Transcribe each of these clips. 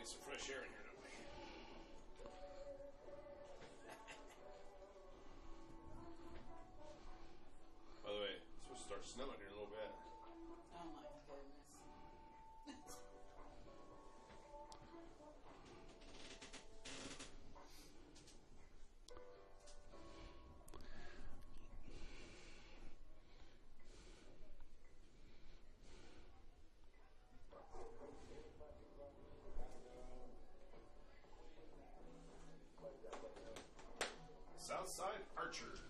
get some fresh air in here, don't we? By the way, it's supposed to start snowing here in a little bit. Oh my goodness. Southside Archers.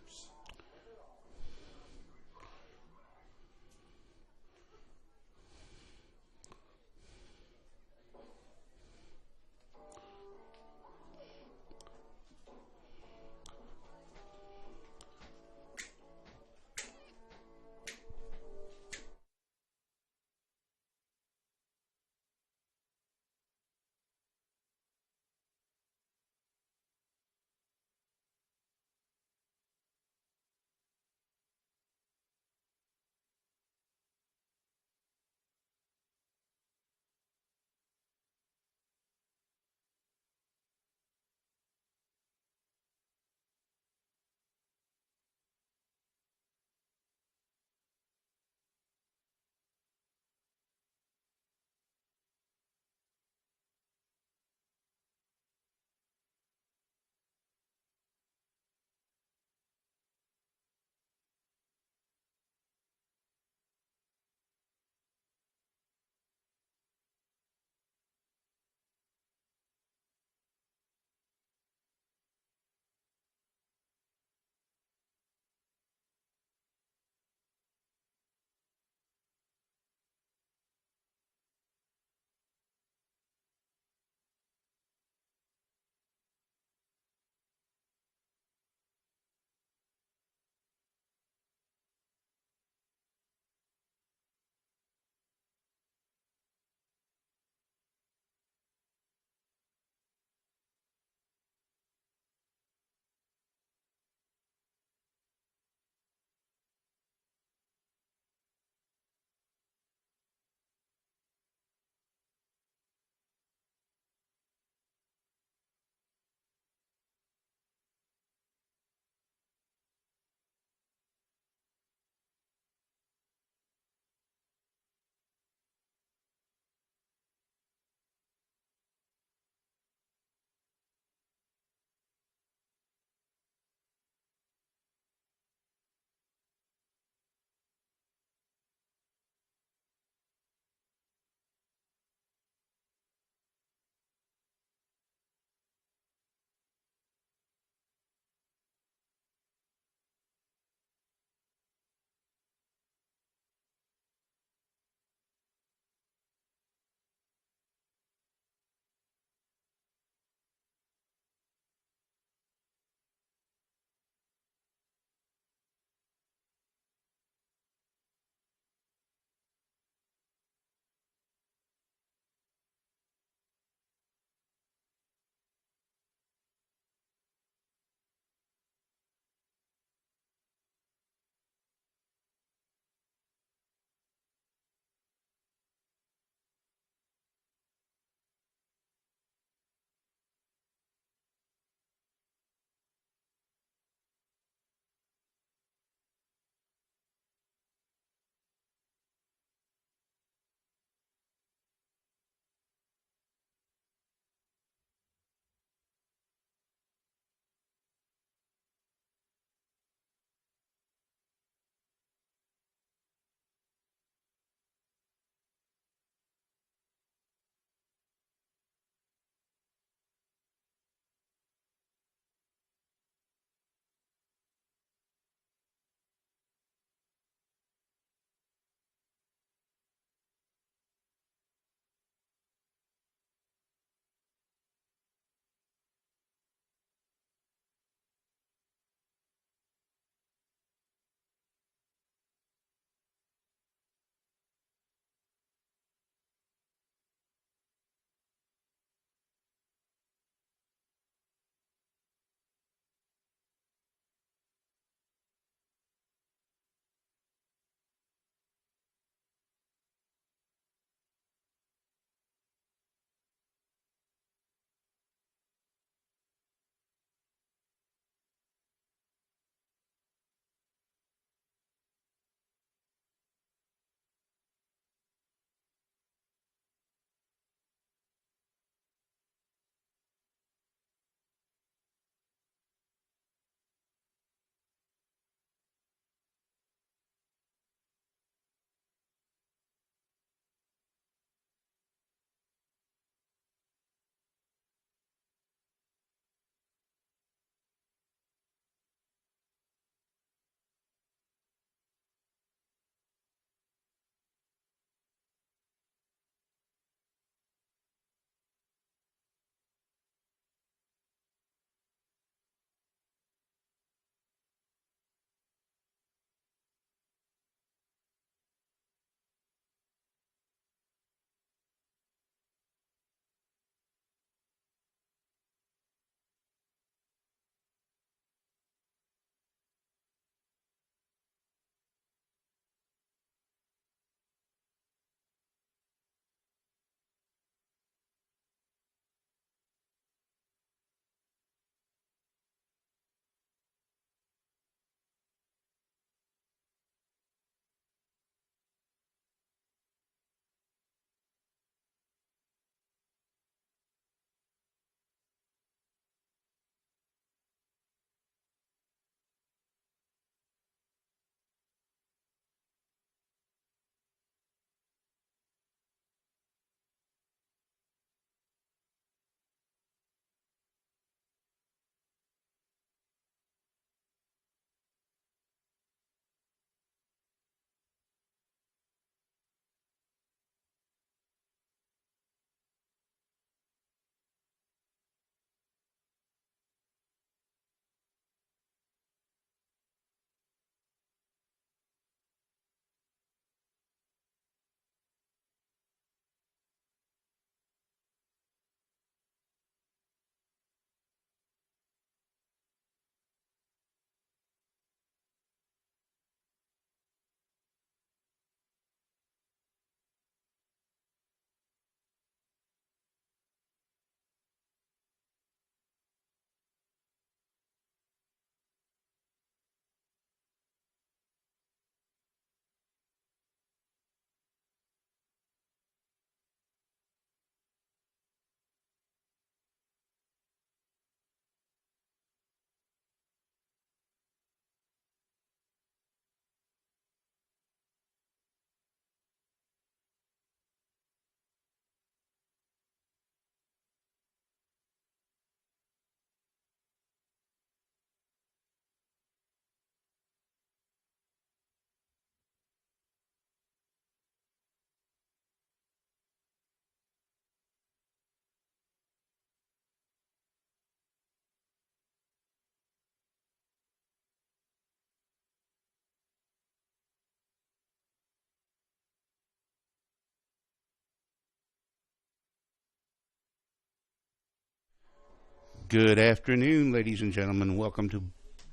Good afternoon, ladies and gentlemen. Welcome to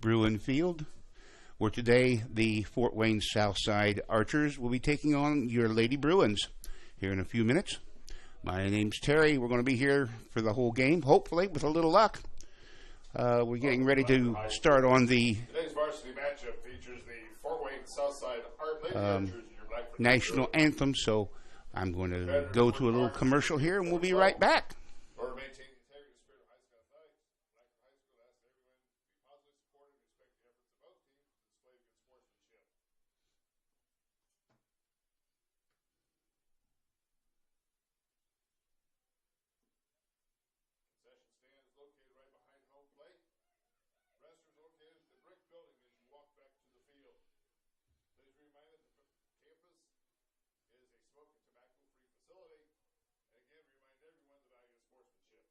Bruin Field, where today the Fort Wayne Southside Archers will be taking on your Lady Bruins here in a few minutes. My name's Terry. We're going to be here for the whole game, hopefully, with a little luck. We're getting ready to start on the Today's varsity matchup features the Fort Wayne Southside Lady Archers and your Blackford national anthem, so I'm going to go to a little commercial here, and we'll be right back. In order to maintain the integrity and spirit of high school athletics, Blackford High School asks everyone to be positively supportive and respect the efforts of both teams to display good sportsmanship. Concession stand is located right behind home plate. Restrooms located at the brick building as you walk back to the field. Please be reminded that the campus is a smoke and tobacco-free facility. And again, remind everyone the value of sportsmanship.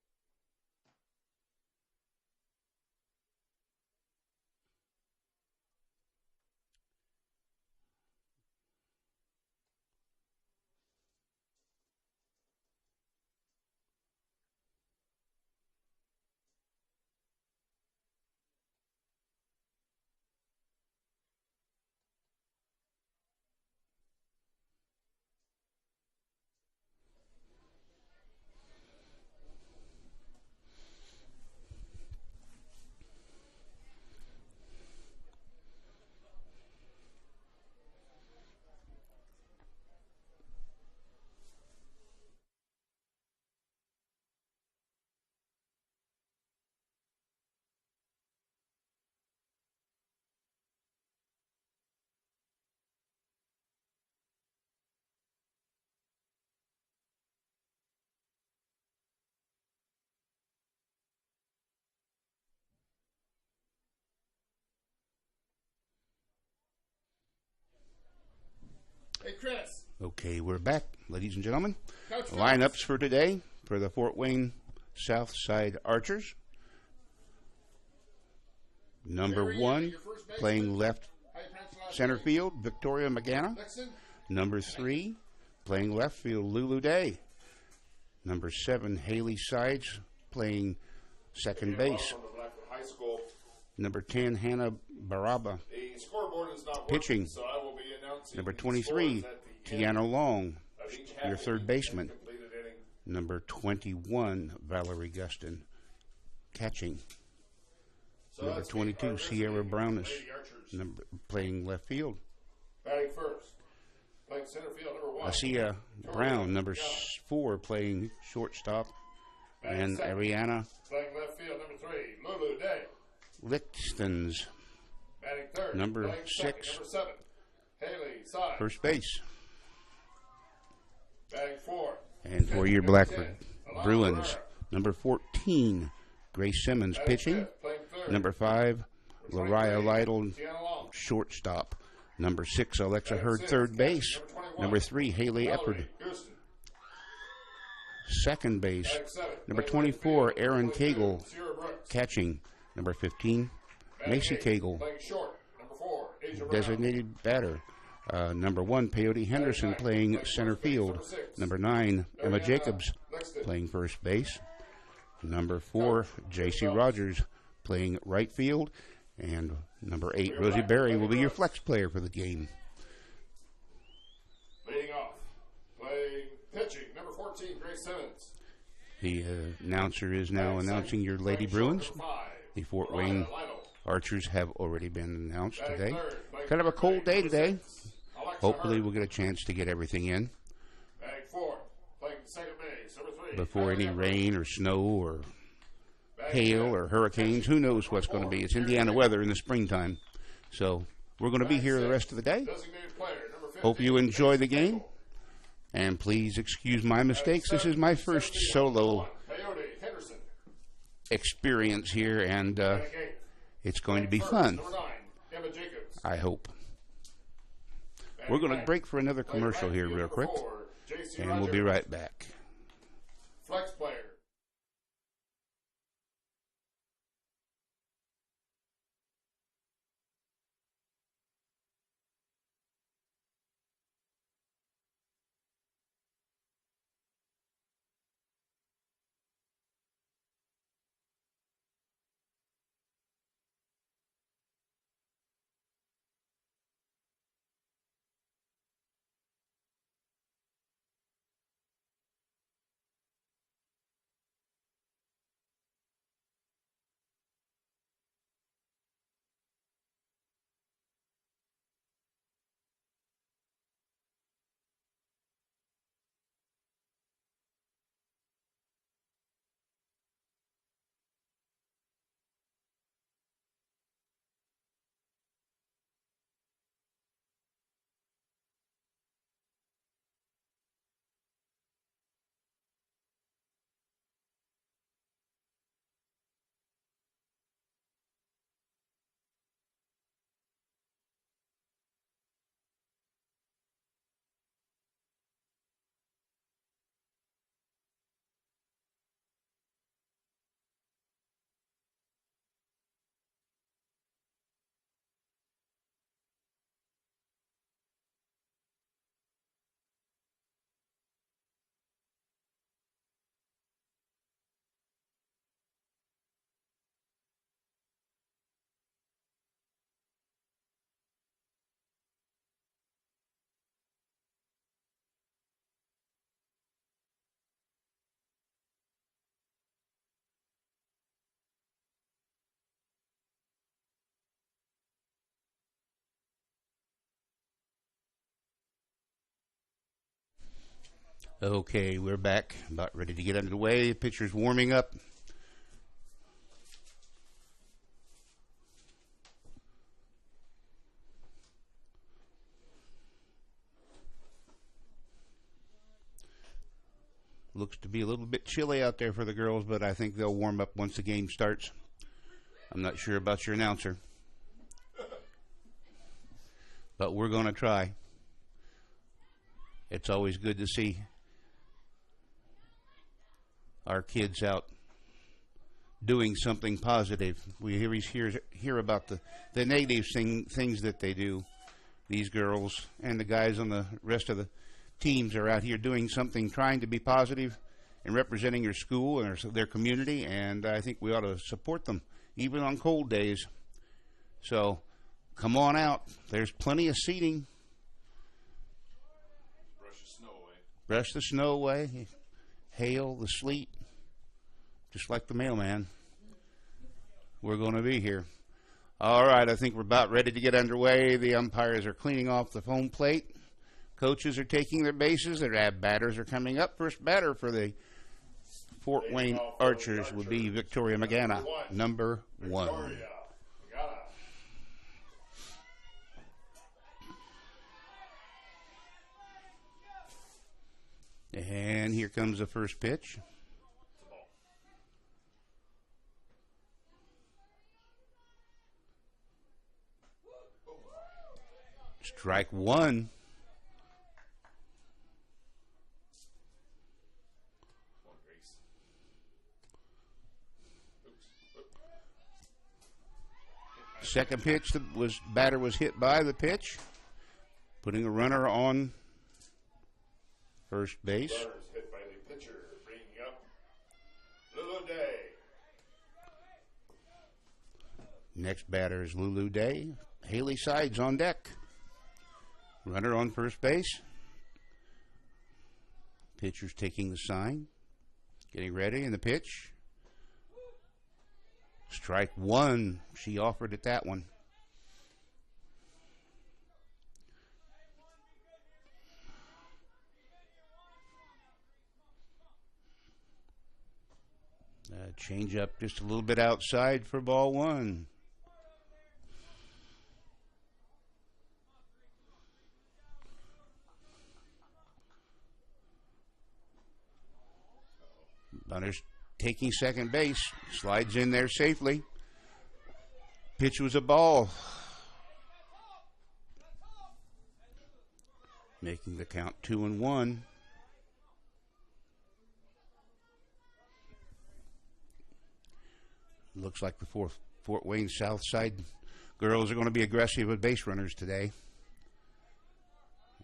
Hey, Chris. Okay, we're back, ladies and gentlemen. Coach Chris. Lineups for today for the Fort Wayne Southside Archers. Number 1, playing left center field, Victoria Magana. Number 3, playing left field, Lulu Day. Number 7, Haley Sides, playing second base. From the Blackford High School. Number 10, Hannah Baraba, The scoreboard is not pitching. working, so I will be announcing Number the 23, scores at the end Tiana Long, of each half your of third each baseman. completed inning. Number 21, Valerie Gustin, catching. So Number that's the 22, Archers Sierra and Brownish, Lady Archers. playing left field. Batting first. Playing center field, number 1. Asia Brown, number 4, playing shortstop. And second. Ariana Playing left field, number 3. Lulu Day. Lichtstens, Batting third. Number Playing second, 6. number 7. Haley Side. first base. Batting 4. And for your Blackford Bruins, number 14, Grace Simmons, Batting pitching. fifth. Playing third. Number 5, Lariah Lytle, Tiana Long. shortstop. Number 6, Alexa Hurd, six, third base. number 21. Number 3, Haley Eppard, Valerie Houston. second base. Batting 7. Number Playing 24, right field, Aaron number 22, Cagle, Sierra Brooks. catching. Number 15, Batting Macy 8. Cagle, Playing short, number 4. Asia Brown. designated batter. Number 1, Peyote Henderson, playing center field. Number 9, Emma Jacobs, playing first base. Number 4, J.C. Rogers, playing right field. And number 8, Rosie Berry, will be your flex player for the game. Leading off. Playing pitching, number 14, Grace Simmons. The announcer is now announcing your Lady Bruins. The Fort Wayne Archers have already been announced today. Kind of a cold day today. Hopefully we'll get a chance to get everything in Batting 4, playing second base, number 3. before any rain or snow or hail or hurricanes. Who knows what's going to be. It's Indiana weather in the springtime. So we're going to be here the rest of the day. Designated player, number 15. Hope you enjoy the game. And please excuse my mistakes. This is my first solo Peyote Henderson. experience here, and Batting 8. it's going to be First, fun, number 9, Emma Jacobs. I hope. We're going to break for another commercial here real quick, and we'll be right back. Flex player. Okay, we're back. About ready to get underway. Pitcher's warming up. Looks to be a little bit chilly out there for the girls, but I think they'll warm up once the game starts. I'm not sure about your announcer, but we're going to try. It's always good to see our kids out doing something positive. We hear about the negative things that they do. These girls and the guys on the rest of the teams are out here doing something, trying to be positive and representing their school and their community, and I think we ought to support them, even on cold days. So come on out. There's plenty of seating. Brush the snow away. Brush the snow away, hail, the sleet, just like the mailman. We're going to be here. All right, I think we're about ready to get underway. The umpires are cleaning off the home plate. Coaches are taking their bases. Their batters are coming up. First batter for the Fort Wayne Archers will be Victoria Magana, number 1. Victoria Magana. And here comes the first pitch. Strike 1. Second pitch, batter was hit by the pitch, putting a runner on first base. Runners hit by the pitcher, bringing up Lulu Day. Next batter is Lulu Day. Haley Sides on deck. Runner on first base. Pitcher's taking the sign, getting ready, and the pitch. Strike 1. She offered at that one. Change up just a little bit outside for ball 1. Runner's taking second base, slides in there safely. Pitch was a ball. Making the count 2-1. Looks like the Fort Wayne South Side girls are going to be aggressive with base runners today.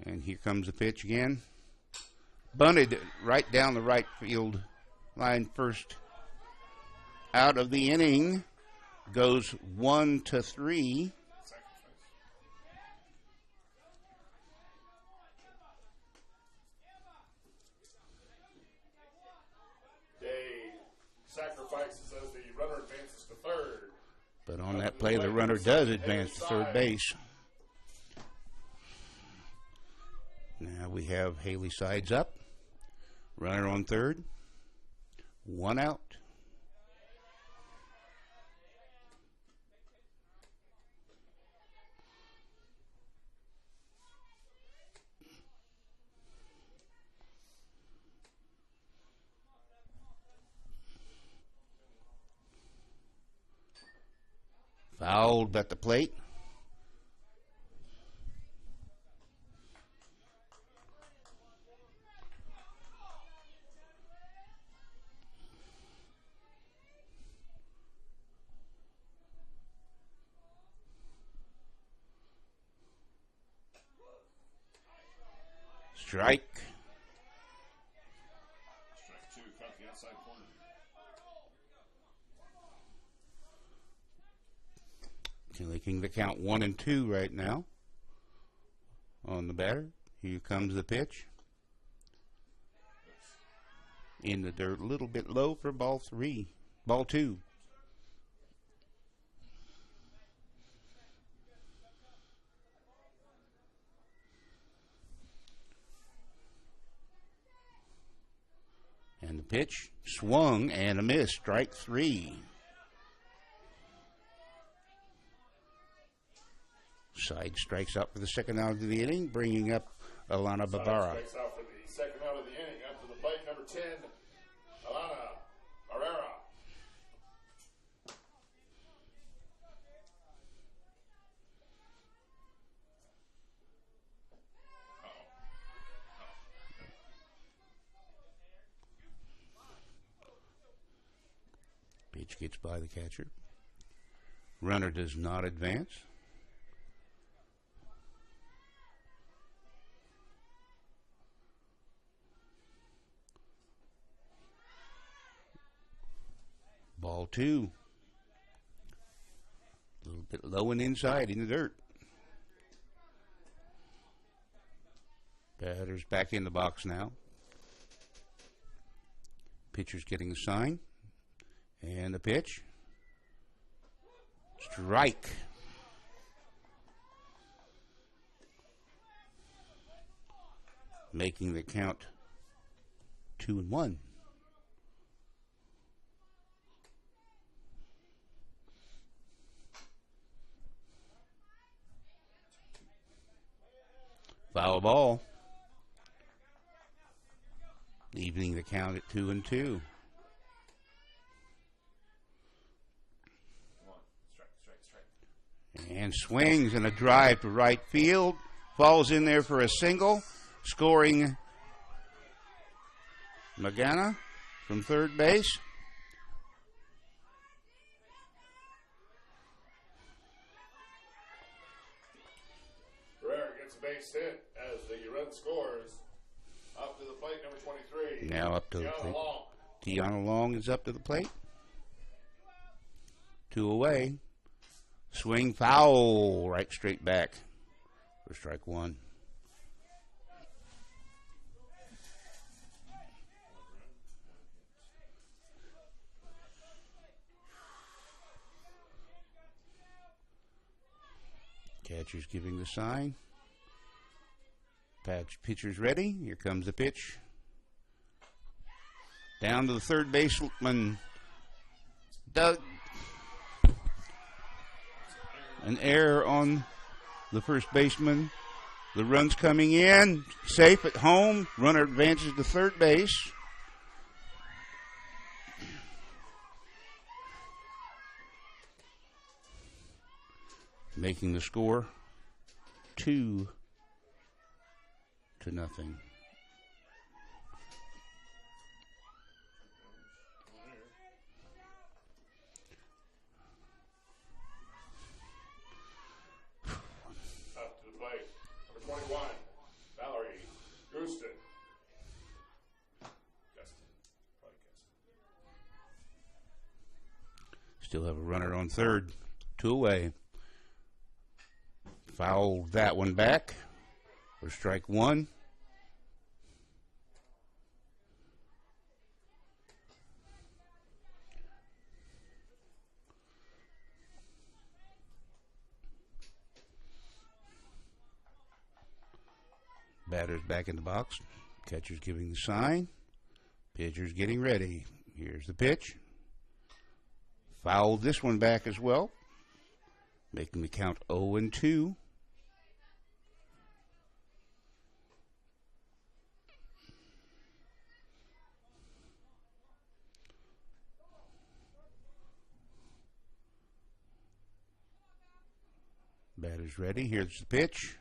And here comes the pitch again. Bunted right down the right field line. First out of the inning, goes 1-3. Day sacrifices as the runner advances to third. But on that play, the runner does advance to third base. Now we have Haley Sides up. Runner on third. 1 out. Fouled at the plate. Strike. Strike 2, cut the outside corner. Making the count 1-2 right now on the batter. Here comes the pitch. In the dirt, a little bit low for ball 2. And the pitch swung and a miss. Strike 3. Side strikes out for the second out of the inning, bringing up Alana Barbera. Strikes out for the second out of the inning. Up to the plate, number 10, Alana Barbera. Pitch gets by the catcher. Runner does not advance. Ball 2. A little bit low and inside in the dirt. Batter's back in the box now. Pitcher's getting the sign. And the pitch. Strike. Making the count 2-1. Foul ball. Evening the count at 2-2. And swings and a drive to right field. Falls in there for a single. Scoring Magana from third base. Barrera gets a base hit as the run scores. Up to the plate, number 23. Now up to the plate. Tiana Long is up to the plate. 2 away. Swing foul, right straight back for strike 1. Catcher's giving the sign. Pitcher's ready. Here comes the pitch. Down to the third baseman, Doug. An error on the first baseman. The run's coming in. Safe at home. Runner advances to third base. Making the score 2-0. Still have a runner on third. 2 away. Fouled that one back for strike 1. Batter's back in the box. Catcher's giving the sign. Pitcher's getting ready. Here's the pitch. Fouled this one back as well, making the count 0-2. Batter's ready. Here's the pitch.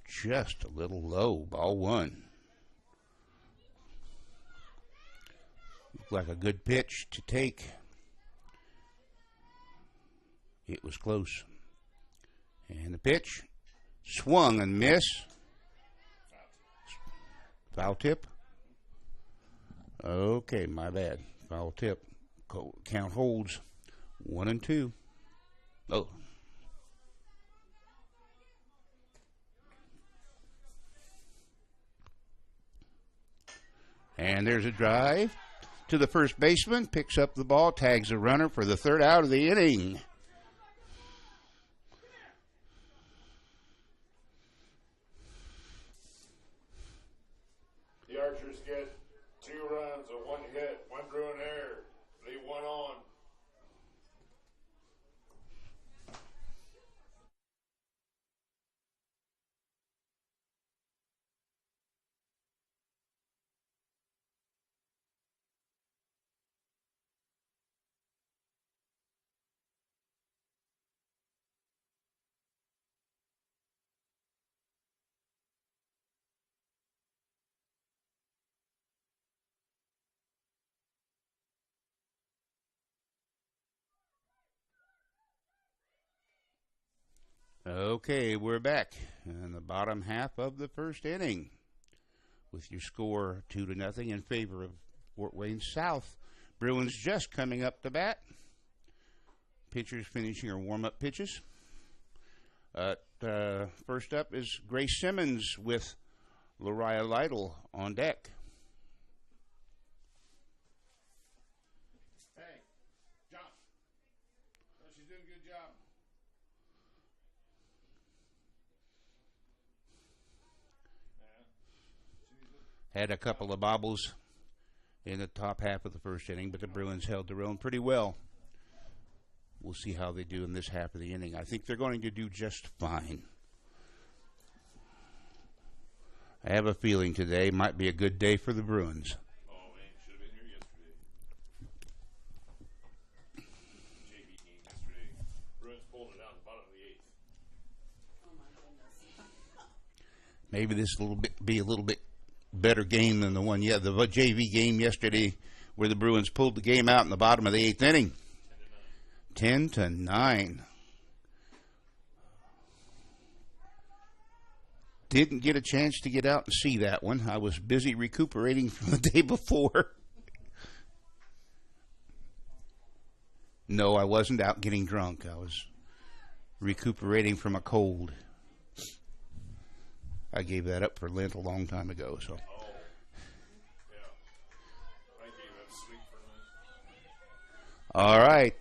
Just a little low. Ball 1. Looked like a good pitch to take. It was close. And the pitch swung and missed. Foul tip. Okay, my bad. Foul tip. Count holds 1-2. Oh. And there's a drive to the first baseman, picks up the ball, tags a runner for the third out of the inning. The Archers get 2 runs, a 1 hit, 1 Bruin error. Leave 1 on. Okay, we're back in the bottom half of the first inning with your score 2-0 in favor of Fort Wayne South. Bruins just coming up to bat. Pitchers finishing their warm-up pitches. First up is Grace Simmons with Lariah Lytle on deck. Hey, John. Oh, she's doing a good job. Had a couple of bobbles in the top half of the first inning, but the Bruins held their own pretty well. We'll see how they do in this half of the inning. I think they're going to do just fine. I have a feeling today might be a good day for the Bruins. Oh, man, should have been here yesterday. JV game yesterday. Bruins pulled it out at the bottom of the 8th. Oh my goodness. Maybe this will be a little bit better game than the JV game yesterday where the Bruins pulled the game out in the bottom of the 8th inning. 10-9. Didn't get a chance to get out and see that one. I was busy recuperating from the day before. No, I wasn't out getting drunk. I was recuperating from a cold. I gave that up for Lent a long time ago. So. Oh, yeah. I gave up sweet for Lent. All right.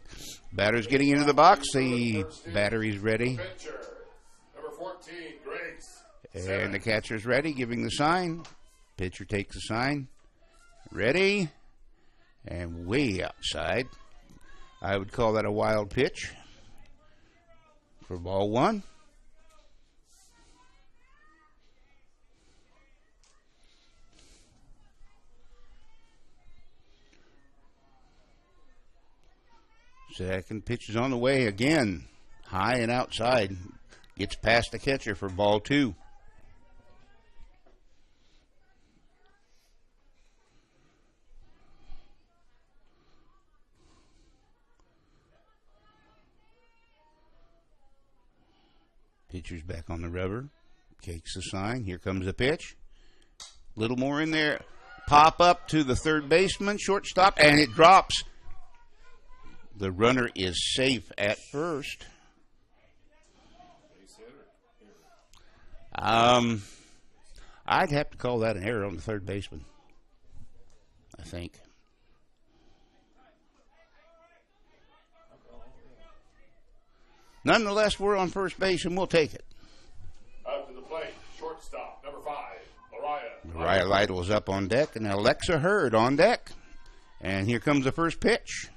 Batter's getting into the box. The battery's ready. Pitcher, number 14, Grace. And the catcher's ready, giving the sign. Pitcher takes the sign. Ready. And way outside. I would call that a wild pitch for ball 1. Second pitch is on the way again. High and outside. Gets past the catcher for ball 2. Pitcher's back on the rubber. Takes the sign. Here comes the pitch. Little more in there. Pop up to the third baseman, shortstop, and it drops. The runner is safe at first. I'd have to call that an error on the third baseman, I think. Nonetheless, we're on first base and we'll take it. Up to the plate, shortstop, number 5, Lariah. Lariah Lytle is up on deck, and Alexa Hurd on deck. And here comes the first pitch.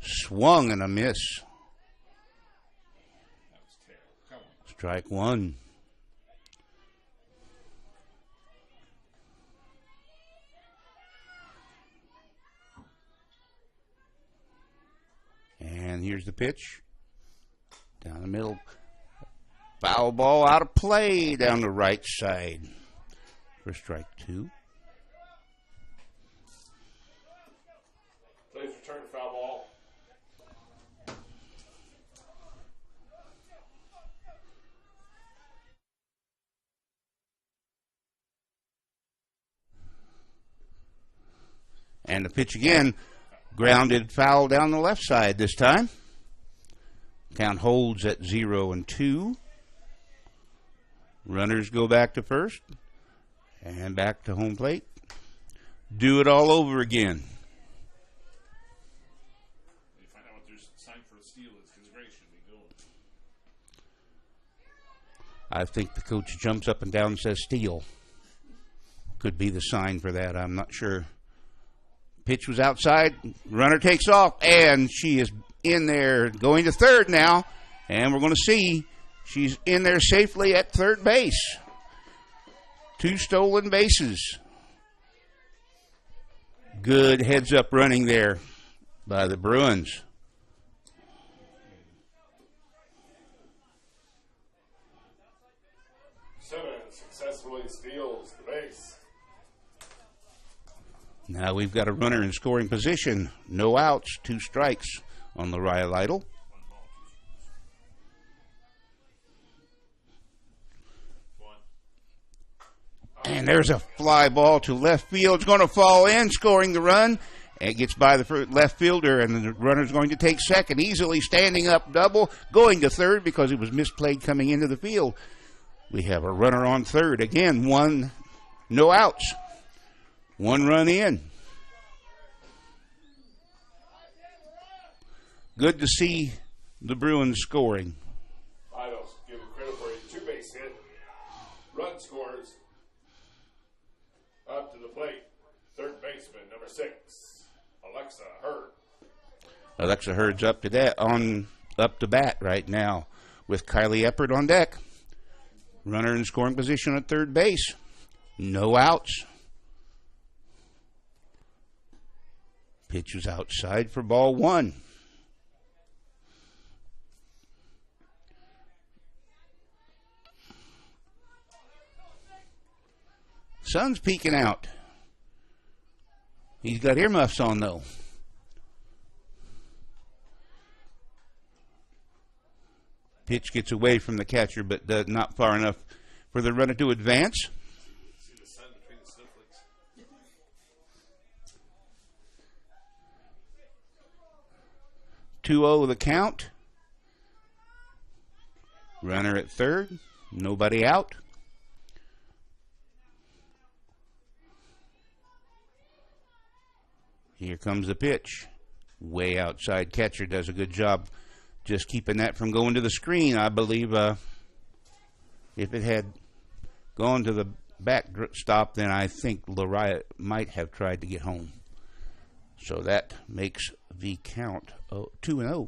Swung and a miss. That was terrible. Come on. Strike 1. And here's the pitch. Down the middle. Foul ball out of play down the right side. For strike 2. Please return to foul ball. And the pitch again. Grounded foul down the left side this time. Count holds at 0-2. Runners go back to first. And back to home plate. Do it all over again. You find out what their sign for a steal is, because Grace should be going. I think the coach jumps up and down and says steal. could be the sign for that. I'm not sure. Pitch was outside. Runner takes off, and she is in there going to third now. And we're going to see she's in there safely at third base. 2 stolen bases. Good heads-up running there by the Bruins. Simmons successfully steals the base. Now we've got a runner in scoring position. No outs, 2 strikes on Lariah Lytle. And there's a fly ball to left field. It's going to fall in, scoring the run. It gets by the left fielder, and the runner's going to take second. Easily standing up double, going to third because it was misplayed coming into the field. We have a runner on third. Again, no outs. 1 run in. Good to see the Bruins scoring. Idols give him credit for a 2-base hit. Run scores. Up to the plate, third baseman, number 6, Alexa Hurd. Alexa Hurd's up to bat right now with Kylie Eppert on deck. Runner in scoring position at third base. No outs. Pitch is outside for ball 1. Sun's peeking out. He's got earmuffs on, though. Pitch gets away from the catcher, but not far enough for the runner to advance. See the sun between the snowflakes. 2-0 the count. Runner at third. Nobody out. Here comes the pitch. Way outside. Catcher does a good job just keeping that from going to the screen. I believe if it had gone to the backstop, then I think Lariah might have tried to get home. So that makes the count 2-0.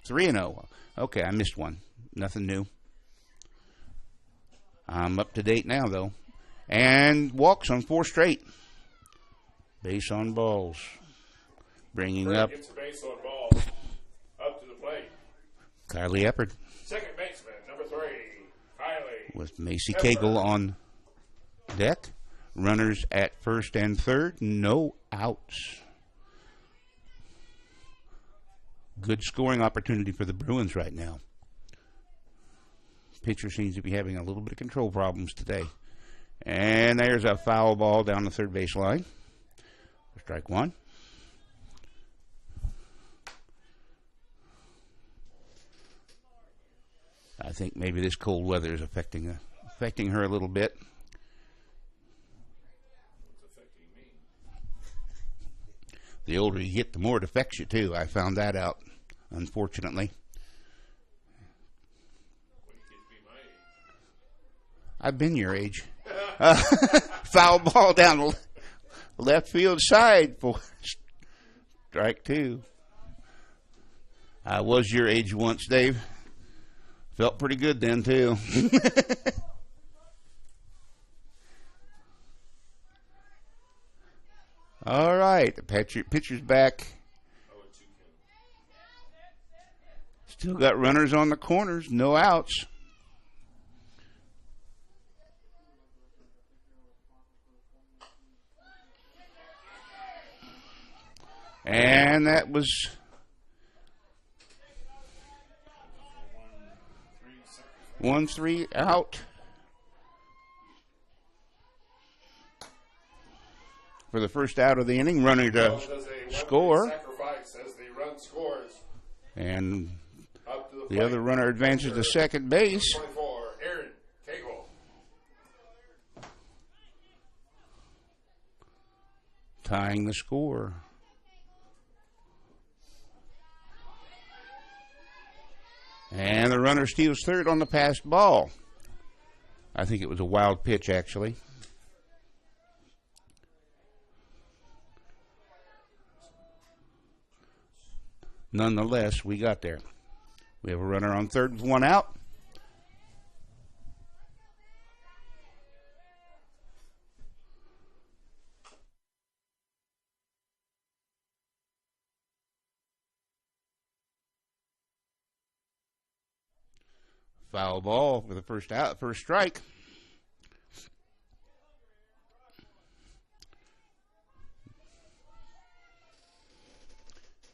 3-0. Okay, I missed one. Nothing new. I'm up to date now, though. And walks on 4 straight. Base on balls. Bringing up. Gets a base on balls. Up to the plate. Kylie Eppert. Second baseman, number 3, Kylie. With Macy Cagle on deck. Runners at first and third. No outs. Good scoring opportunity for the Bruins right now. Pitcher seems to be having a little bit of control problems today. And there's a foul ball down the third base line. Strike 1. I think maybe this cold weather is affecting her a little bit. It's affecting me. The older you get, the more it affects you, too. I found that out, unfortunately. Well, you get to be my age. I've been your age. Foul ball down the left field side for strike 2. I was your age once, Dave. Felt pretty good then, too. All right, the pitcher's back. Still got runners on the corners, no outs. And that was 1-3 out for the first out of the inning. Runner to score. Sacrifice as the run scores. And Up to the other runner advances to second base. 24, Aaron Cagle. Tying the score. And the runner steals third on the passed ball. I think it was a wild pitch, actually. nonetheless, we got there. We have a runner on third with one out. Foul ball for the first out, first strike.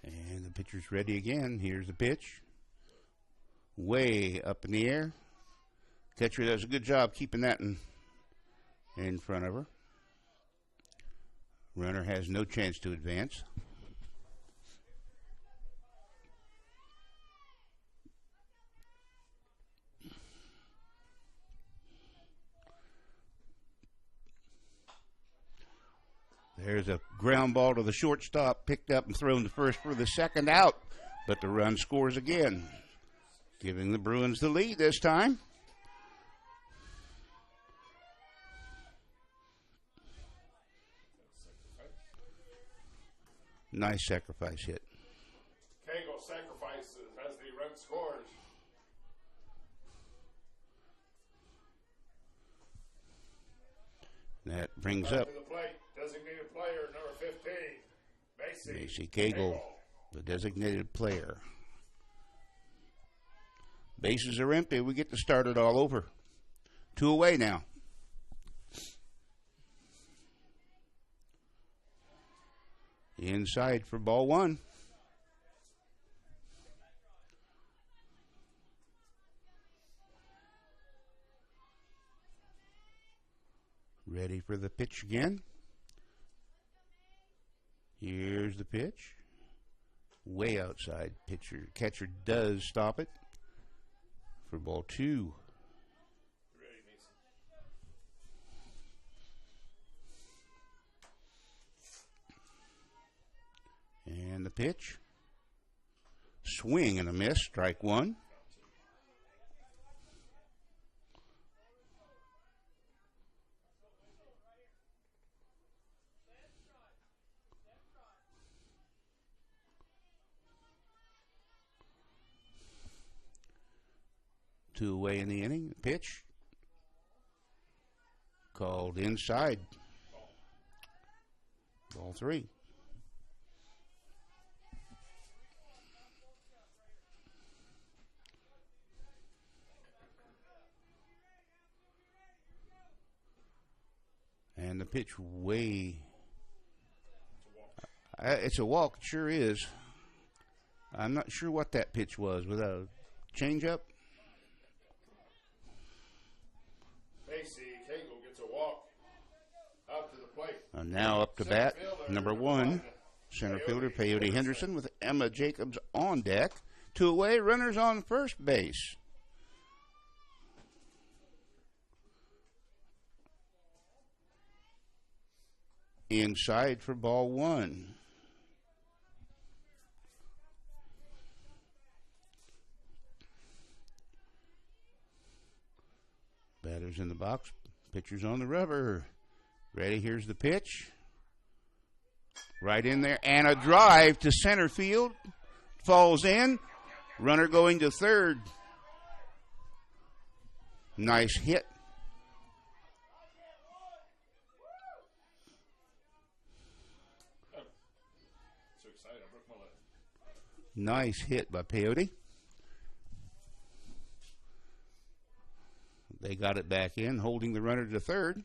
And the pitcher's ready again. Here's the pitch. Way up in the air. Catcher does a good job keeping that in front of her. Runner has no chance to advance. There's a ground ball to the shortstop, picked up and thrown to first for the second out, but the run scores again, giving the Bruins the lead this time. Nice sacrifice hit. Cagle sacrifices as the run scores. That brings Back up to the plate. Designated player number 15, Macy Cagle, the designated player. Bases are empty. We get to start it all over. 2 away now. Inside for ball one. Ready for the pitch again. Here's the pitch. Way outside. Catcher does stop it for ball two. Ready, Mason. And the pitch. Swing and a miss. Strike one. Two away in the inning. Pitch called inside. Ball three. And the pitch way. It's a walk. It sure is. I'm not sure what that pitch was. Was that a changeup? Macy Cagle gets a walk out to the plate. And now up to bat, number one, center fielder Peyote Henderson with Emma Jacobs on deck. 2 away, runners on first base. Inside for ball one. Batters in the box, pitcher's on the rubber. Ready, here's the pitch. Right in there, and a drive to center field. Falls in. Runner going to third. Nice hit. So excited, I broke my leg. Nice hit by Peyote. They got it back in, holding the runner to third.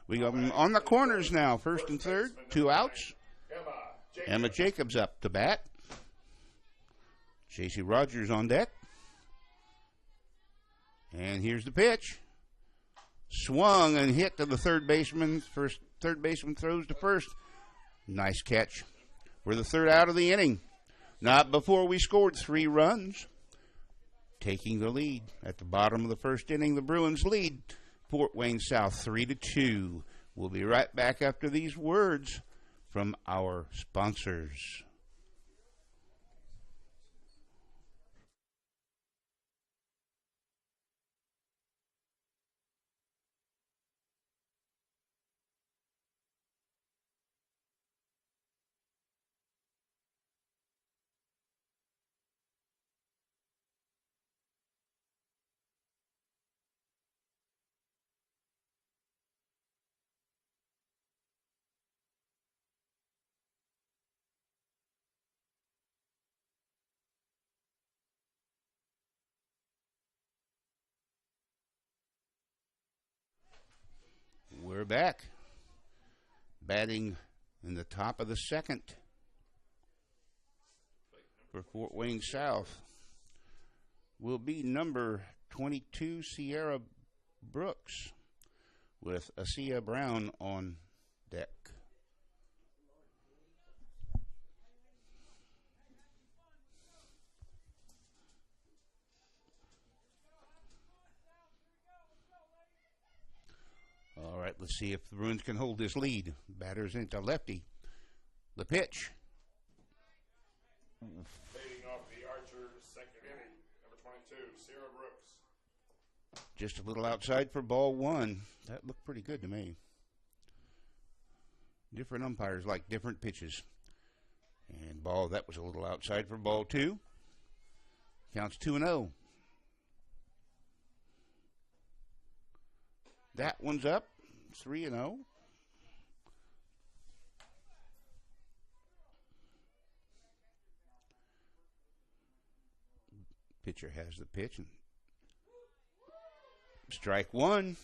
We got them on the corners now, first and third, 2 outs. Emma Jacobs up to bat. J.C. Rogers on deck. And here's the pitch. Swung and hit to the third baseman. Third baseman throws to first. Nice catch. We're the third out of the inning. Not before we scored 3 runs. Taking the lead at the bottom of the first inning, the Bruins lead Fort Wayne South 3-2. We'll be right back after these words from our sponsors. back. Batting in the top of the second for Fort Wayne South will be number 22, Sierra Brooks, with Asia Brown on deck. All right, let's see if the Bruins can hold this lead. Batter's into lefty. The pitch. Fading off the Archers' second inning, number 22, Sierra Brooks. Just a little outside for ball one. That looked pretty good to me. Different umpires like different pitches. And that was a little outside for ball two. Counts 2-0. That one's up, 3-0. Pitcher has the pitch, and strike one,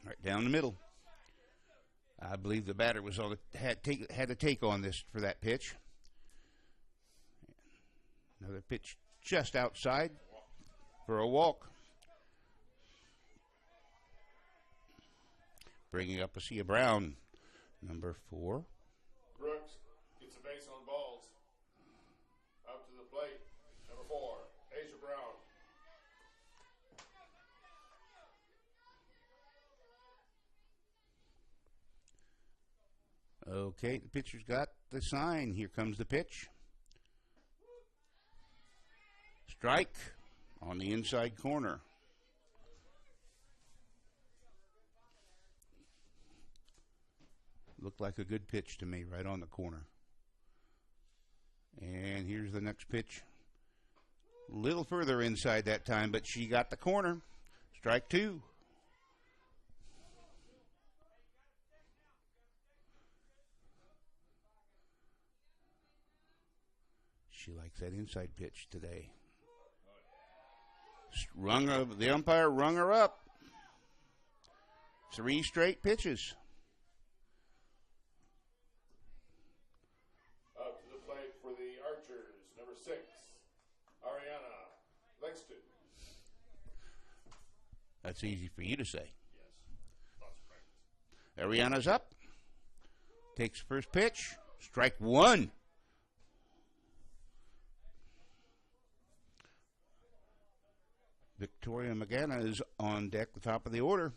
right down the middle. I believe the batter was had to take on this for that pitch. Another pitch just outside for a walk. Bringing up Asia Brown, number 4. Brooks gets a base on balls. Up to the plate, number 4, Asia Brown. Okay, the pitcher's got the sign. Here comes the pitch. Strike on the inside corner. Looked like a good pitch to me, right on the corner. And here's the next pitch. A little further inside that time, but she got the corner. Strike 2. She likes that inside pitch today. The umpire rung her up. 3 straight pitches. Up to the plate for the Archers, number 6, Ariana Lexton. That's easy for you to say. Yes, lots of practice. Ariana's up. Takes first pitch. Strike 1. Victoria Magana is on deck, the top of the order.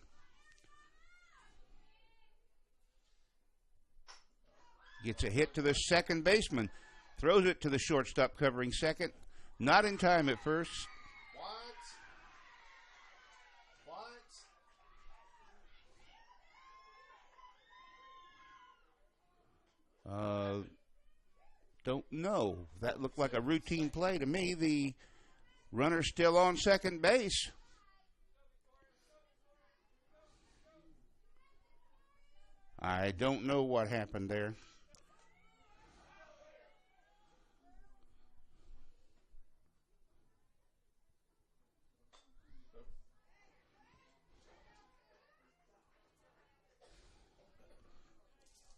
Gets a hit to the second baseman. Throws it to the shortstop covering second. Not in time at first. Don't know. That looked like a routine play to me. The runner's still on second base. I don't know what happened there.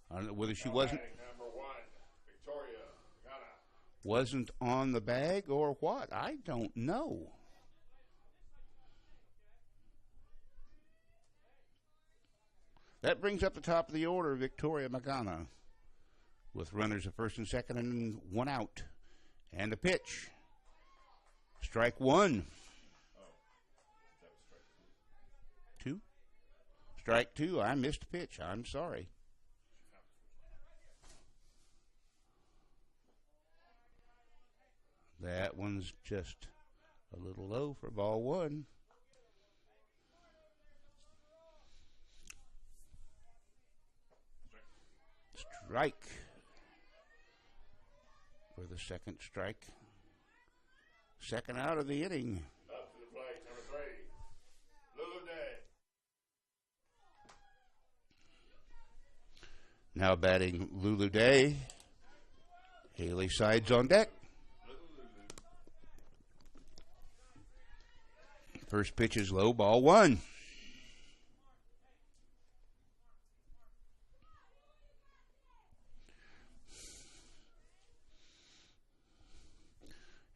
I don't know whether she wasn't on the bag or what. I don't know. That brings up the top of the order Victoria Magana with runners at first and second and 1 out. And a pitch. Strike 1. 2? Strike 2. I missed a pitch. I'm sorry. That one's just a little low for ball 1. Strike for the second strike. Second out of the inning. Up to the plate, number 3, Lulu Day. Now batting Lulu Day. Haley Sides on deck. First pitch is low, ball 1.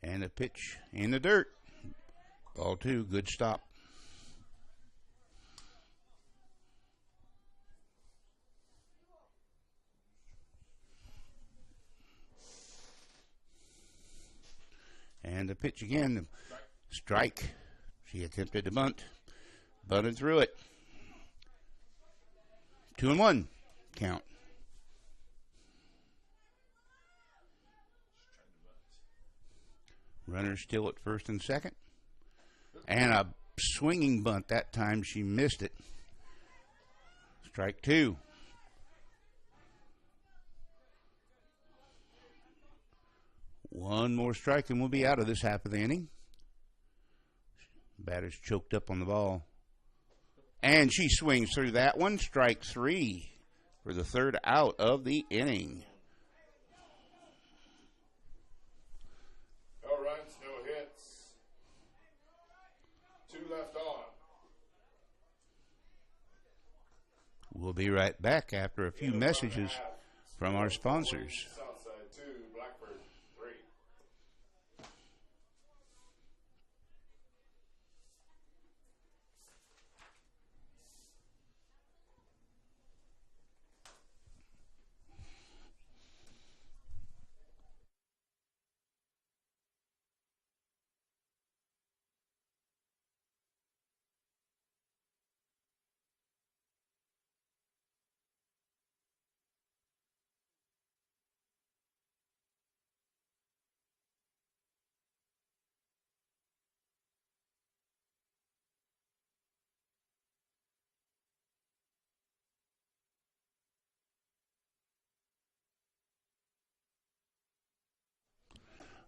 And a pitch in the dirt. Ball 2, good stop. And the pitch again. Strike. She attempted to bunt. Bunted through it. 2-1 count. Runner still at first and second. And a swinging bunt. That time she missed it. Strike 2. One more strike and we'll be out of this half of the inning. Batter's choked up on the ball. And she swings through that one. Strike 3 for the third out of the inning. No runs, no hits. 2 left on. We'll be right back after a few messages from our sponsors. Southside 2, Blackford 3.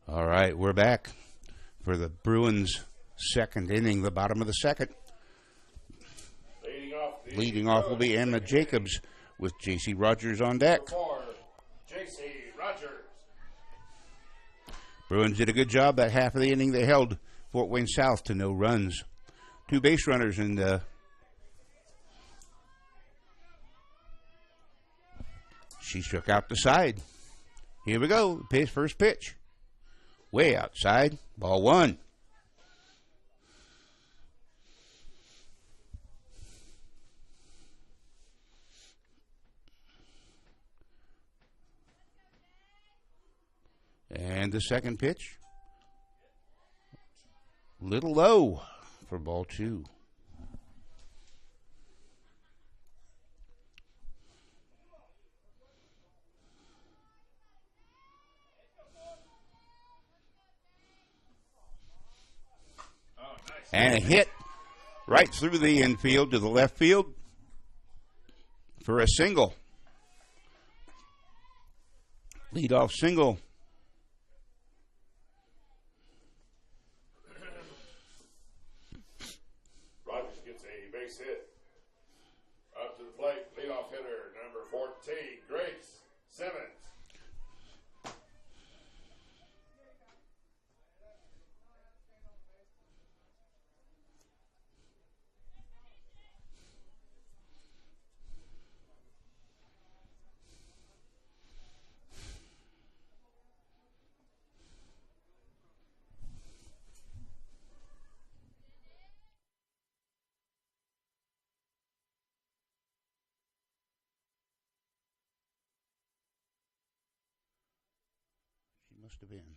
All right, we're back for the Bruins' second inning, the bottom of the second. Leading off will be Emma Jacobs with J.C. Rogers on deck. For J.C. Rogers. Bruins did a good job that half of the inning. They held Fort Wayne South to no runs. 2 base runners, and she struck out the side. Here we go. First pitch. Way outside. Ball 1. And the second pitch. Little low for ball 2. And a hit right through the infield to the left field for a single. Leadoff single. Rogers gets a base hit. Up to the plate, leadoff hitter, number 14, Grace Simmons. Must have been.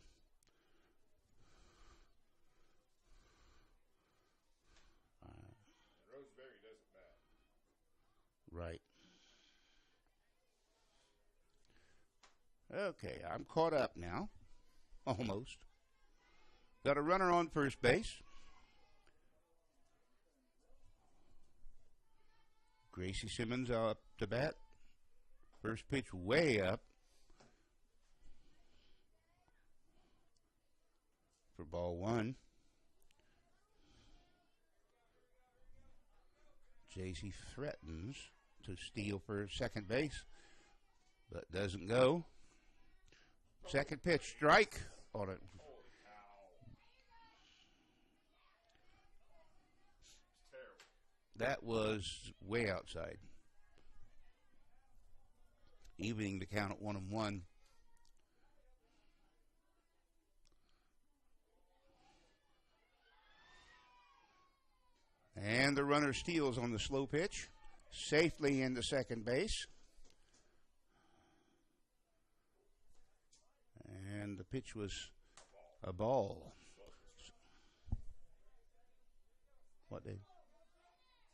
Roseberry doesn't bat. Right. Okay, I'm caught up now. Almost. Got a runner on first base. Gracie Simmons up to bat. First pitch way up. For ball 1. JC threatens to steal for second base, but doesn't go. Second pitch, strike on it. That was way outside. Evening the count at 1-1. And the runner steals on the slow pitch, safely into second base. And the pitch was a ball. What, Dave? 2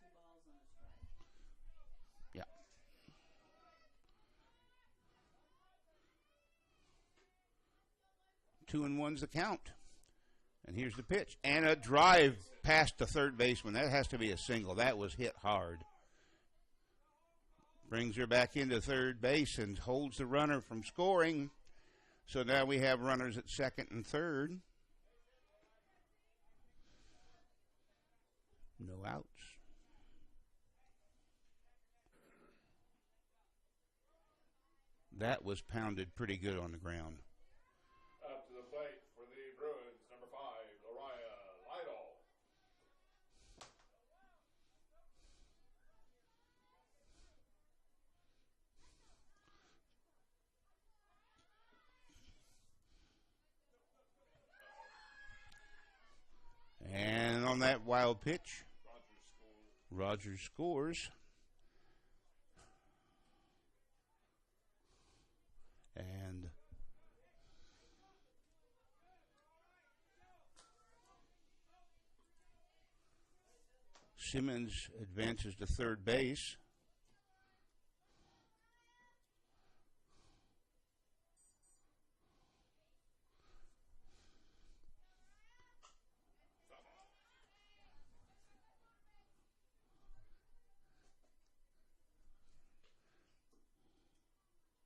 balls and a strike. Yeah. Two and one's the count. And here's the pitch. And a drive past the third baseman. That has to be a single. That was hit hard. Brings her back into third base and holds the runner from scoring. So now we have runners at second and third. No outs. That was pounded pretty good on the ground. Up to the plate for the Bruins, number 5, Lariah Lytle. And on that wild pitch, Rogers scores. And Simmons advances to third base.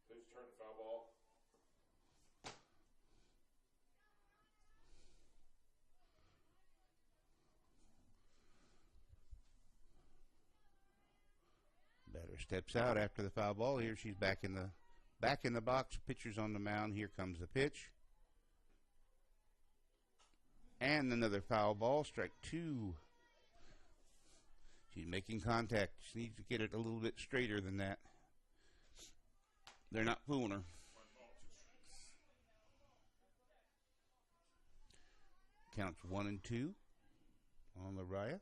Please turn to foul ball. Batter steps out after the foul ball. Here she's back in the box. Pitcher's on the mound. Here comes the pitch. And another foul ball. Strike 2. She's making contact. She needs to get it a little bit straighter than that. They're not fooling her. Counts 1 and 2 on Lariah.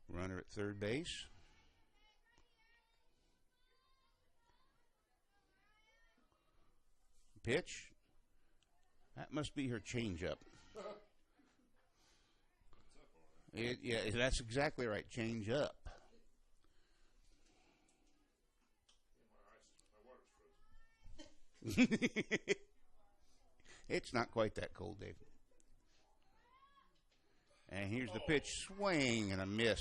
Runner at third base. Pitch. That must be her changeup. Yeah, that's exactly right. Change up. It's not quite that cold, Dave. And here's the pitch. Swing and a miss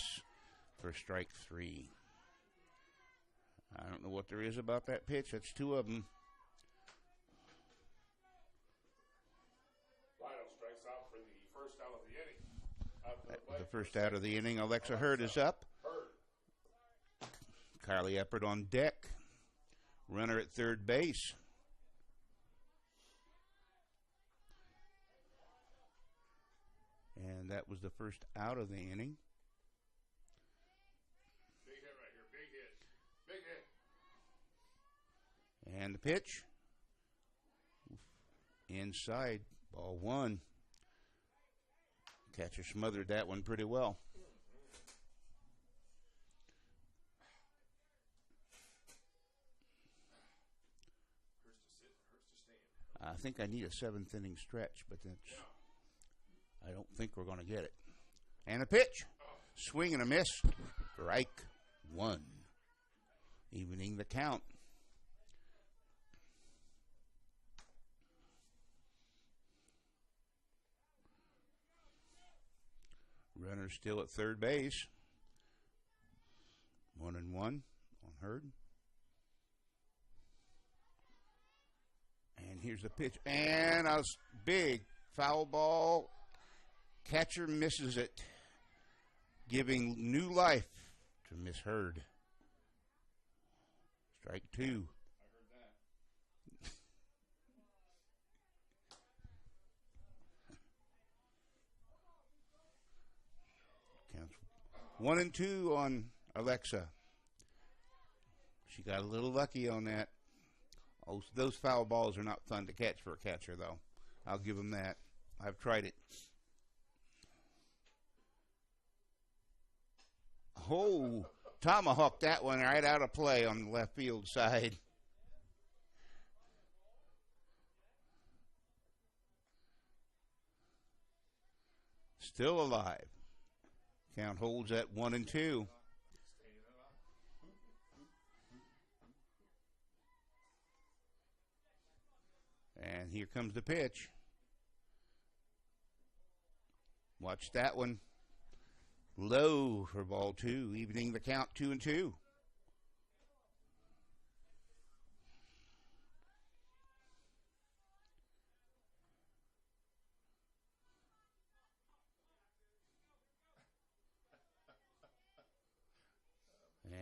for strike 3. I don't know what there is about that pitch. That's 2 of them. Strikes out for the first out of the inning. The first out of the inning. Alexa Hurd is up. Kylie Eppert on deck. Runner at third base. And that was the first out of the inning. Big hit right here. Big hit. Big hit. And the pitch. Inside. Ball 1. Catcher smothered that one pretty well. Hurts to sit, hurts to stand. I think I need a 7th inning stretch, but that's, I don't think we're going to get it. And a pitch. Swing and a miss. Strike 1. Evening the count. Runner still at third base. 1 and 1 on Hurd. And here's the pitch. And a big foul ball. Catcher misses it, giving new life to Miss Hurd. Strike 2. I heard that. Counts 1 and 2 on Alexa. She got a little lucky on that. Oh, those foul balls are not fun to catch for a catcher, though. I'll give them that. I've tried it. Oh, tomahawked that one right out of play on the left field side. Still alive. Count holds at 1-2. And here comes the pitch. Watch that one. Low for ball 2, evening the count 2-2.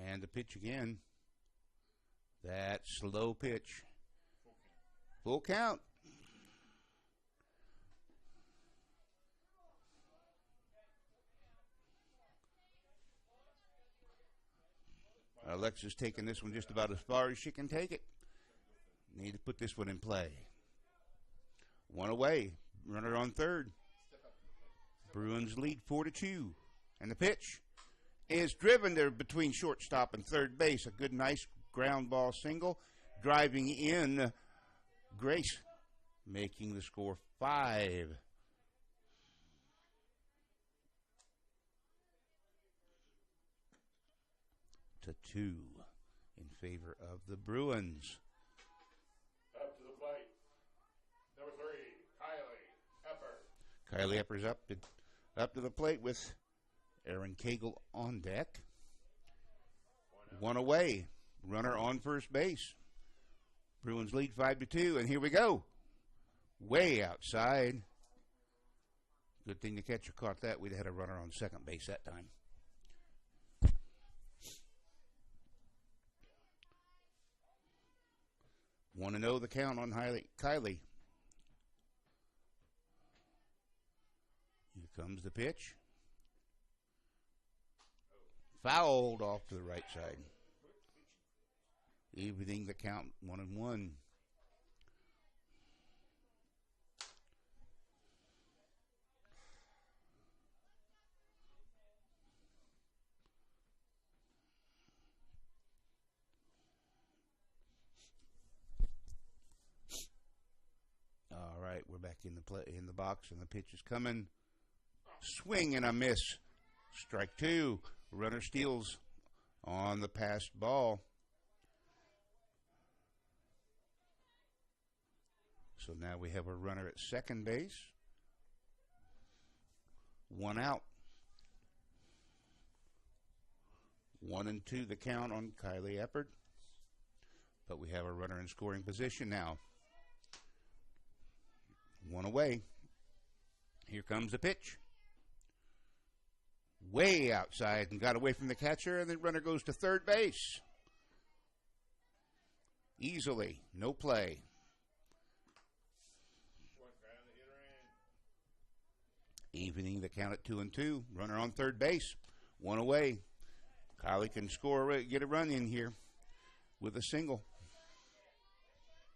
And the pitch again. That slow pitch. Full count. Alexa's taking this one just about as far as she can take it. Need to put this one in play. One away. Runner on third. Bruins lead 4-2. And the pitch is driven there between shortstop and third base. A good, nice ground ball single. Driving in Grace, making the score 5-2 in favor of the Bruins. Up to the plate. Number 3, Kylie Epper. Kylie Epper's up to the plate with Aaron Cagle on deck. One away. Runner on first base. Bruins lead 5-2, and here we go. Way outside. Good thing the catcher caught that. We'd have had a runner on second base that time. Want to know the count on Kylie. Here comes the pitch. Fouled off to the right side. Evening the count 1-1. All right, we're back in the box, and the pitch is coming. Swing and a miss. Strike 2. Runner steals on the passed ball. So now we have a runner at second base. One out. 1-2 the count on Kylie Eppert. But we have a runner in scoring position now. One away. Here comes the pitch. Way outside and got away from the catcher, and the runner goes to third base. Easily. No play. Evening the count at 2-2. Runner on third base. One away. Kylie can score, get a run in here with a single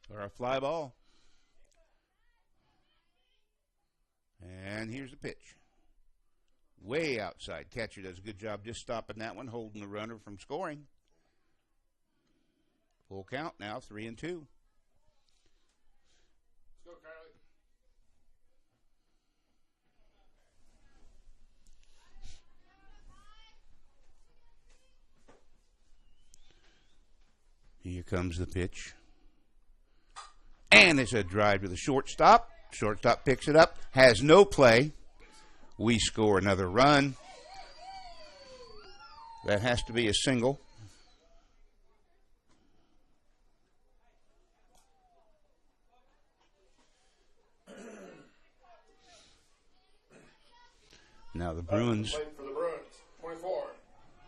or a fly ball. And here's the pitch. Way outside. Catcher does a good job just stopping that one, holding the runner from scoring. Full count now, 3-2. Let's go, Kylie. Here comes the pitch. And it's a drive to the shortstop. Shortstop picks it up. Has no play. We score another run. That has to be a single. Now the Bruins. For the Bruins, 24,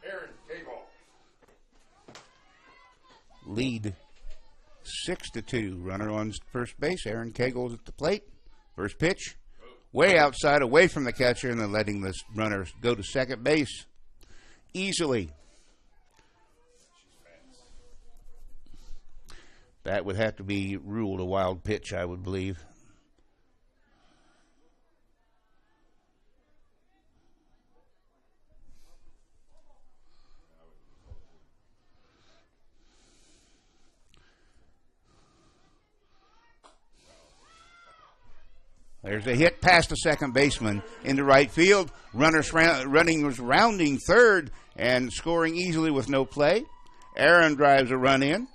Aaron Cagle. Lead 6-2. Runner on first base. Aaron Cagle's at the plate. First pitch. Way outside, away from the catcher, and then letting this runner go to second base. Easily. That would have to be ruled a wild pitch, I would believe. There's a hit past the second baseman into right field. Running was rounding third and scoring easily with no play. Aaron drives a run in.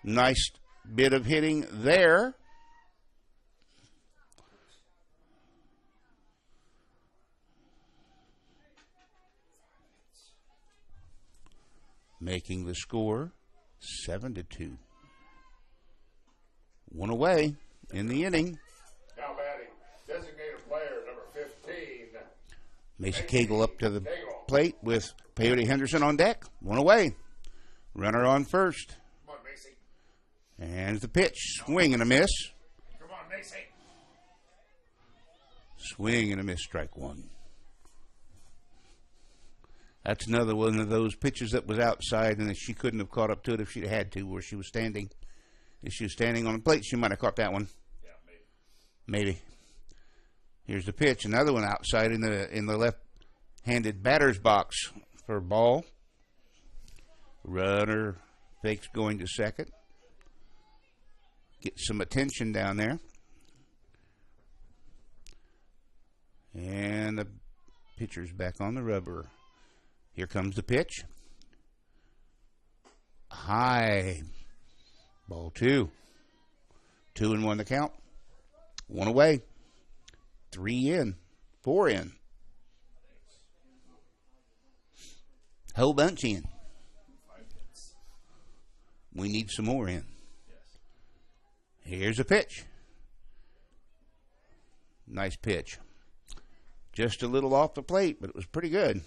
Nice bit of hitting there. Making the score 7-2. One away in the inning. Now batting, designated player number 15. Macy Cagle up to the plate with Peyote Henderson on deck. One away. Runner on first. Come on, Macy. And the pitch. Swing and a miss. Come on, Macy. Swing and a miss. Strike one. That's another one of those pitches that was outside and that she couldn't have caught up to it if she'd had to where she was standing. If she was standing on the plate, she might have caught that one. Yeah, Maybe. Here's the pitch. Another one outside in the left-handed batter's box for a ball. Runner fakes going to second. Get some attention down there. And the pitcher's back on the rubber. Here comes the pitch. High. Ball two. 2-1 the count. One away. 3 in. 4 in. Whole bunch in. 5 hits. We need some more in. Yes. Here's a pitch. Nice pitch. Just a little off the plate, but it was pretty good.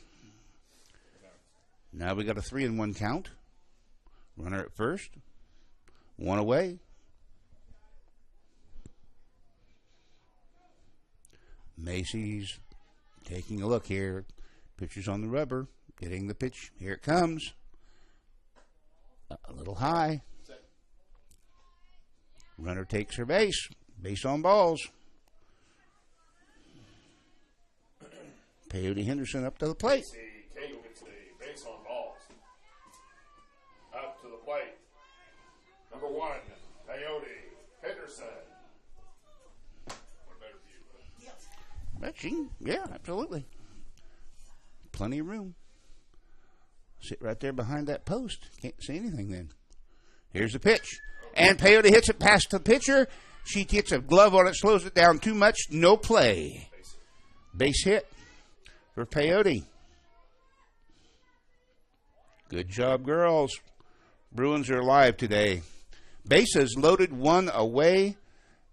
Now we got a 3-1 count. Runner at first. 1 away. Macy's taking a look here. Pitcher's on the rubber. Getting the pitch. Here it comes. A little high. Runner takes her base. Base on balls. Peyote Henderson up to the plate. Cagle gets the base on balls. Up to the plate. Number 1, Peyote Henderson. What a better view. Yeah, absolutely. Plenty of room. Sit right there behind that post. Can't see anything then. Here's the pitch. And Peyote hits it past the pitcher. She gets a glove on it, slows it down too much. No play. Base hit for Peyote. Good job, girls. Bruins are alive today. Bases loaded, 1 away.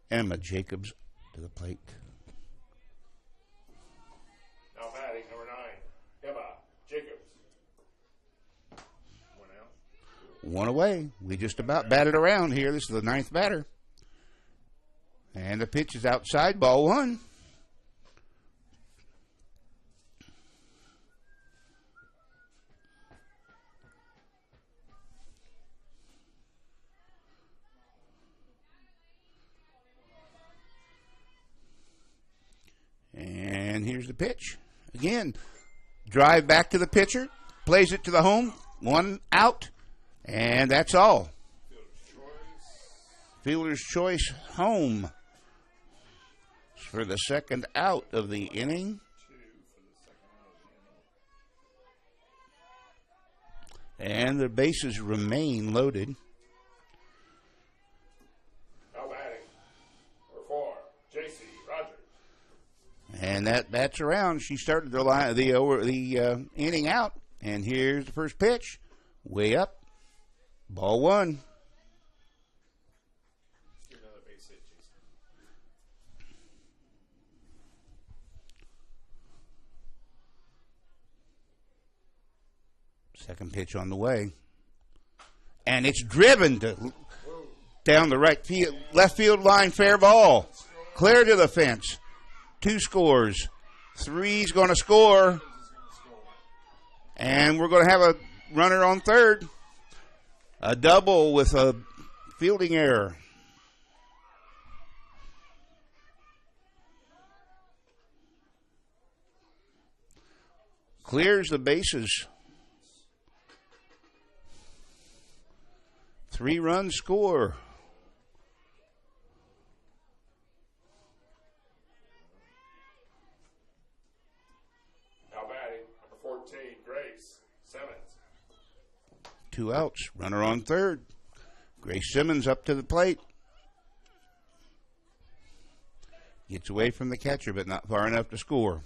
Emma Jacobs to the plate. Now batting, number 9, Emma Jacobs. 1 out. 1 away. We just about batted around here. This is the 9th batter. And the pitch is outside, ball 1. And here's the pitch. Again, drive back to the pitcher, plays it to the home, 1 out, and that's all. Fielder's choice home for the second out of the inning. And the bases remain loaded. Now batting, number 4, J.C. Rogers. And that's around. She started the inning out, and here's the first pitch, way up, ball 1. Another base hit, Jason. Second pitch on the way, and it's driven down the left field line, fair ball, clear to the fence. 2 scores. 3's going to score. And we're going to have a runner on third. A double with a fielding error. Clears the bases. 3 runs score. 2 outs. Runner on third. Grace Simmons up to the plate. Gets away from the catcher, but not far enough to score.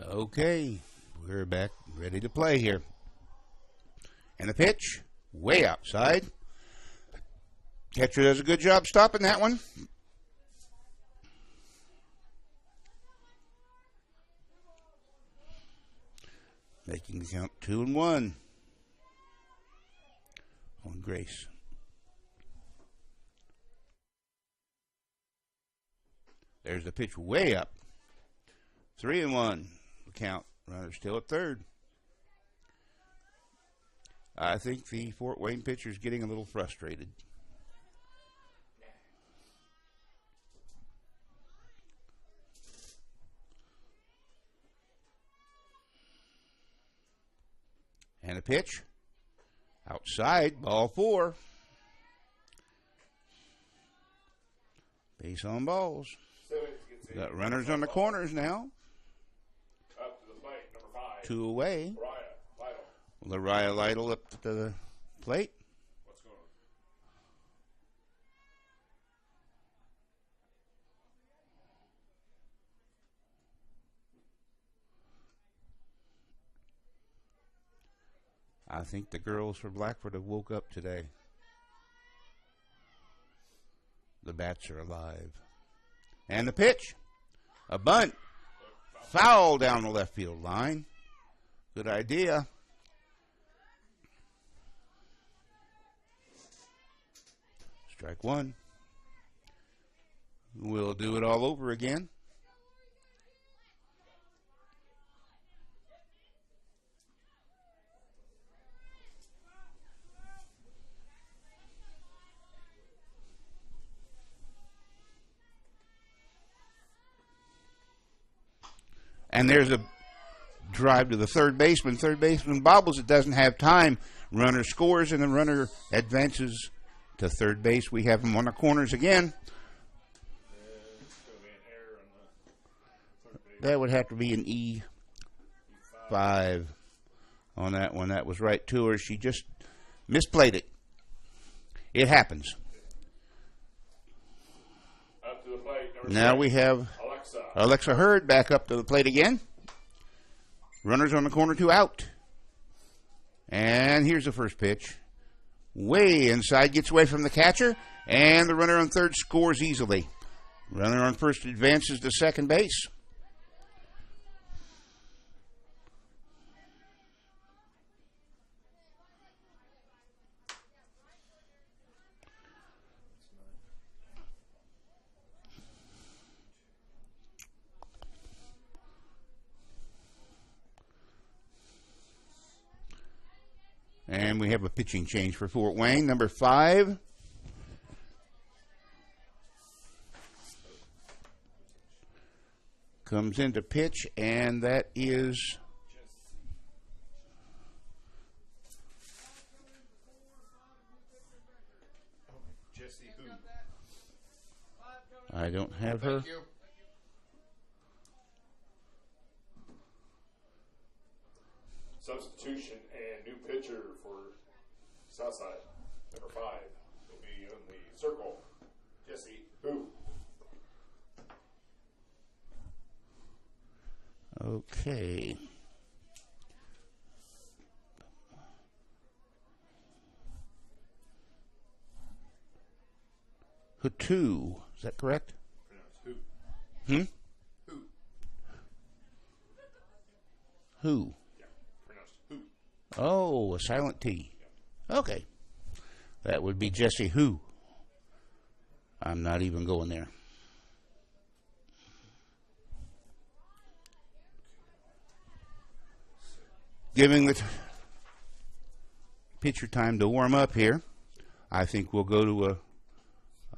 Okay, we're back ready to play here. And the pitch, way outside. Catcher does a good job stopping that one. Making the count 2-1 on Grace. There's the pitch way up. 3-1. Count. Runner still at third. I think the Fort Wayne pitcher is getting a little frustrated. And a pitch. Outside. Ball 4. Base on balls. Got runners on the corners now. Up to the plate, number 5. 2 away. Lytle. Lariah Lytle up to the plate. What's going on? I think the girls for Blackford have woke up today. The bats are alive. And the pitch. A bunt. Foul down the left field line. Good idea. Strike 1. We'll do it all over again. And there's a drive to the third baseman. Third baseman bobbles. It doesn't have time. Runner scores, and the runner advances to third base. We have him on the corners again. That would have to be an E5 on that one. That was right to her. She just misplayed it. It happens. Up to the plate, now we have Alexa Hurd back up to the plate again. Runners on the corner, 2 out. And here's the first pitch. Way inside, gets away from the catcher, and the runner on third scores easily. Runner on first advances to second base. And we have a pitching change for Fort Wayne. Number 5. Comes in to pitch, and that is Jesse who? I don't have her. Thank you. Substitution and new pitcher for Southside. Number 5 will be in the circle. Jesse who? Okay. Hutu. Is that correct? Who? Hmm? Who? Who? Yeah, pronounced who. Oh, a silent T. Okay. That would be Jesse Who. I'm not even going there. Giving the pitcher time to warm up here. I think we'll go to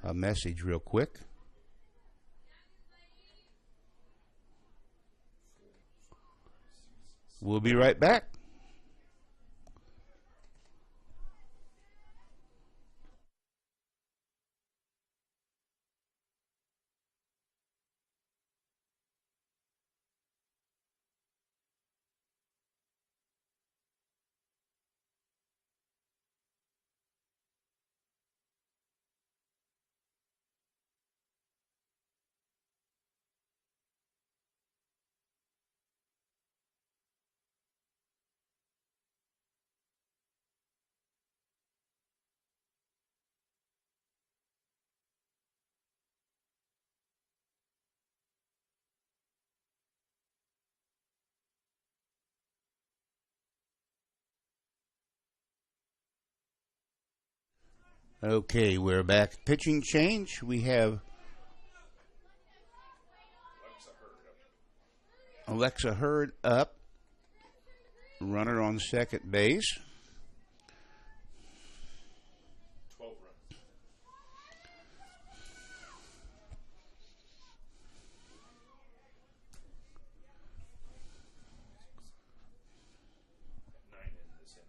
a message real quick. We'll be right back. Okay, we're back. Pitching change. We have Alexa Hurd up. Runner on second base. 12 runs. Nine in this inning.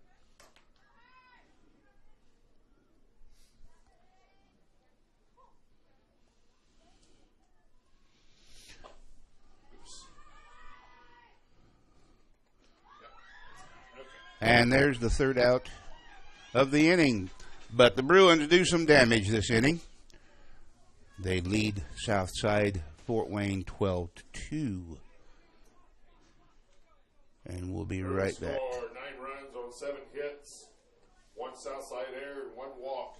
And there's the third out of the inning. But the Bruins do some damage this inning. They lead Southside Fort Wayne 12-2. And we'll be right back. 9 runs on 7 hits, 1 Southside error, and 1 walk.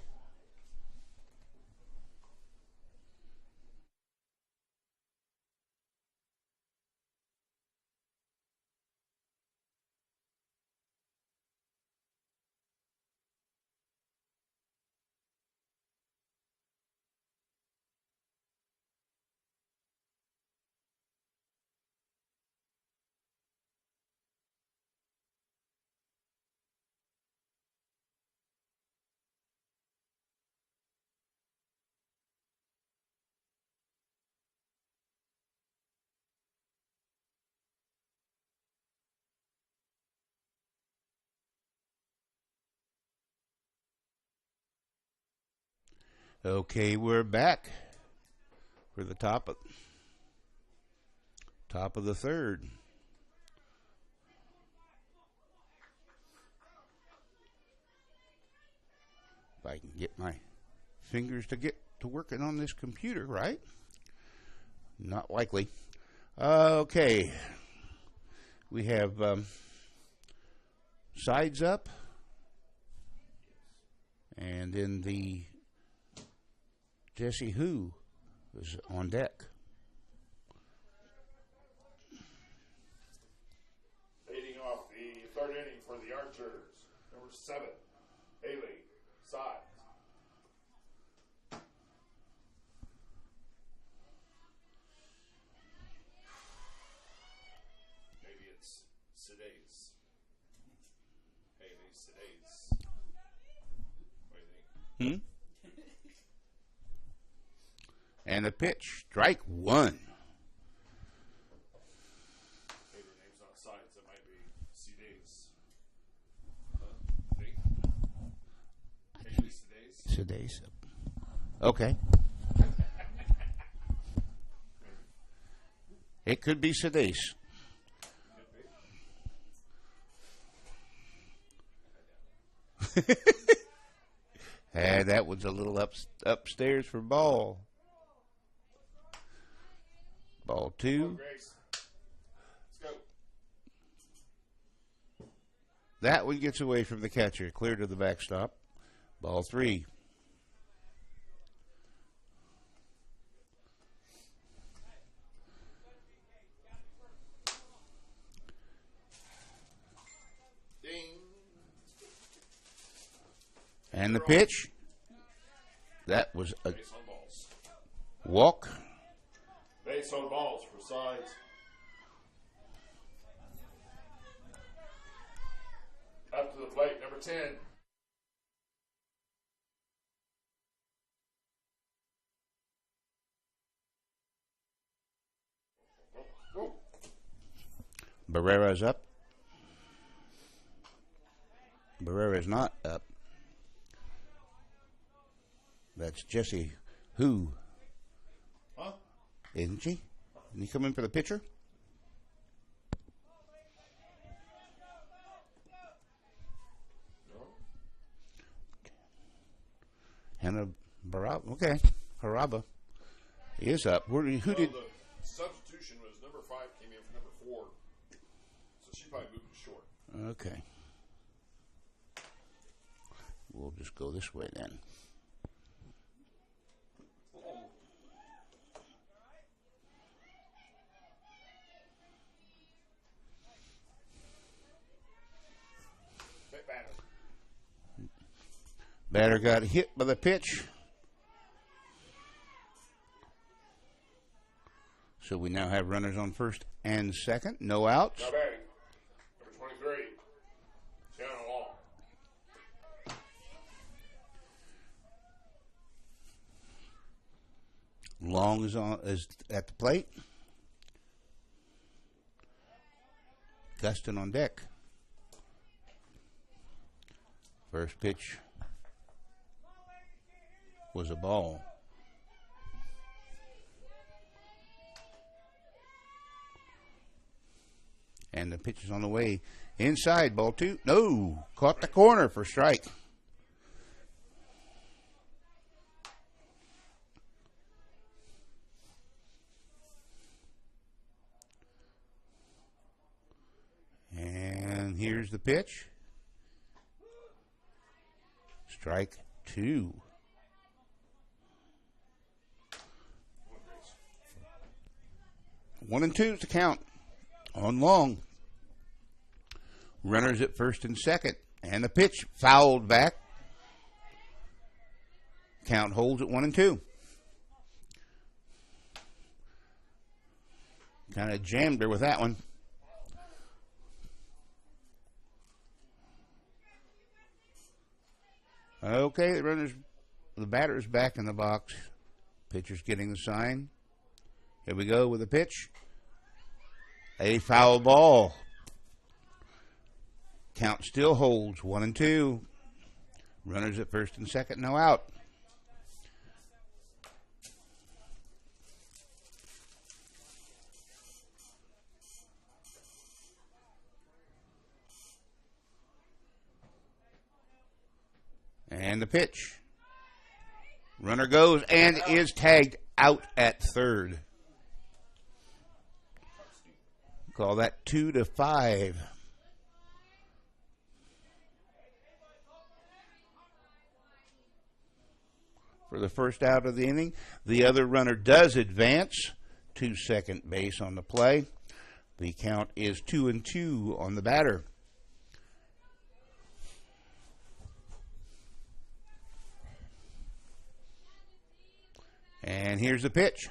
Okay, we're back for the top of the third. If I can get my fingers to get to working on this computer, right? Not likely. Okay, we have sides up, and then the Jesse Who is on deck. Leading off the third inning for the Archers, number 7, Haley Sides. Maybe it's Sidays. Haley Sidays. What do you think? And the pitch, strike 1. Maybe her name's not Sides, it might be Sidays. Haley Sidays. Today's. Okay. It could be Sedase. And that was a little upstairs for ball. Ball 2. Grace. Let's go. That one gets away from the catcher, clear to the backstop. Ball 3. Ding. And the pitch. That was a Base on balls. walk. Base on balls for Sides. 10. Barrera's up. Barrera's not up. That's Jesse. Who? Huh? Isn't she? Didn't he come in for the pitcher? No. Hannah Baraba. Okay. Haraba is up. Who did? The substitution was number 5 came in for number 4. So she probably moved to short. Okay. We'll just go this way then. Batter got hit by the pitch. So we now have runners on first and second. No outs. Now batting. Number 23. Shannon Long. Long is at the plate. Gustin on deck. First pitch was a ball. And the pitch is on the way. Inside, ball 2. No, caught the corner for strike. And here's the pitch. Strike 2. 1-2 is the count on Long. Runners at first and second. And the pitch fouled back. Count holds at 1-2. Kind of jammed her with that one. Okay, the batter's back in the box. Pitcher's getting the sign. Here we go with the pitch. A foul ball. Count still holds 1-2. Runners at first and second, no out. And the pitch. Runner goes and is tagged out at third. Call that 2-5. For the first out of the inning, the other runner does advance to second base on the play. The count is 2-2 on the batter. And here's the pitch.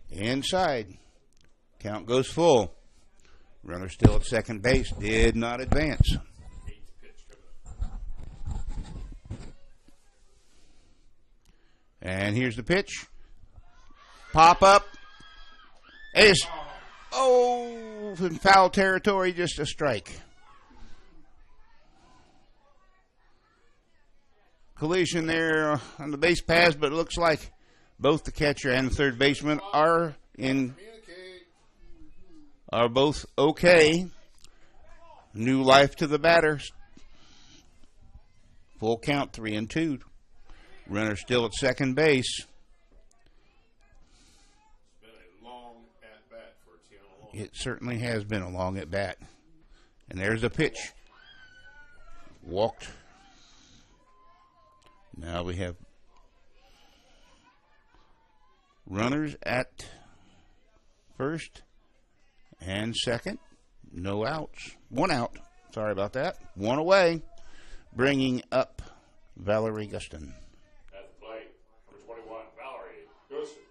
Inside. Count goes full. Runner still at second base. Did not advance. And here's the pitch. Pop up. Ace. Oh, in foul territory, just a strike. Collision there on the base pass, but it looks like both the catcher and the third baseman are both okay. New life to the batters. Full count, 3-2. Runner still at second base. It's been a long at bat for Tiana Long. It certainly has been a long at bat. And there's a pitch. Walked. Now we have runners at first and second. No outs. 1 out. Sorry about that. 1 away. Bringing up Valerie Gustin. At the plate, number 21, Valerie Gustin.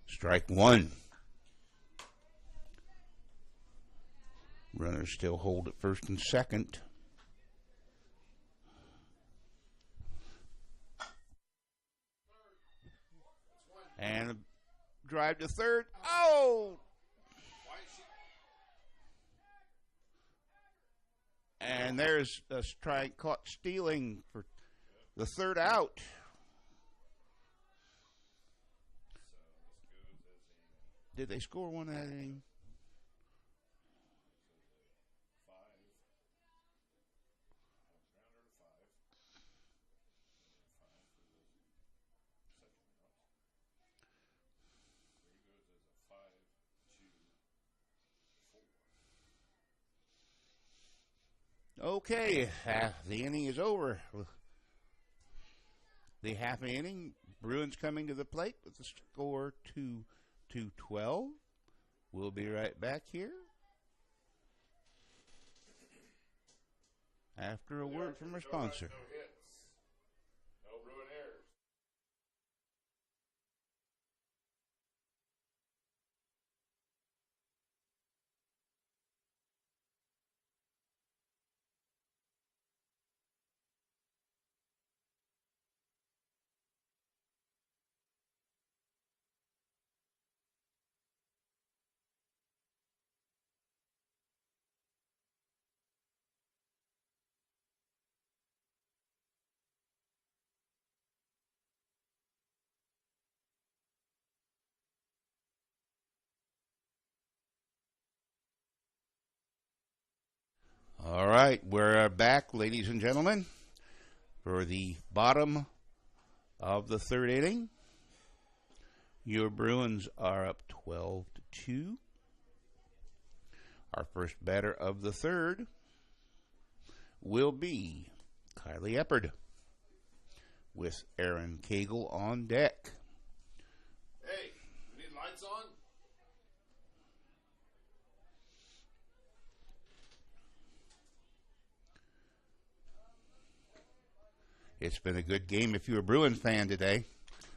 Strike 1. Runners still hold at first and second. And a drive to third. Oh! And there's a strike caught stealing for the third out. Did they score one that inning? Okay, the inning is over. The half inning, Bruins coming to the plate with the score 2-12. We'll be right back here after a word from our sponsor. No hits. No Bruin errors. All right, we're back, ladies and gentlemen, for the bottom of the third inning. Your Bruins are up 12-2. Our first batter of the third will be Kylie Eppard with Aaron Cagle on deck. Hey, you need lights on? It's been a good game if you're a Bruin fan today.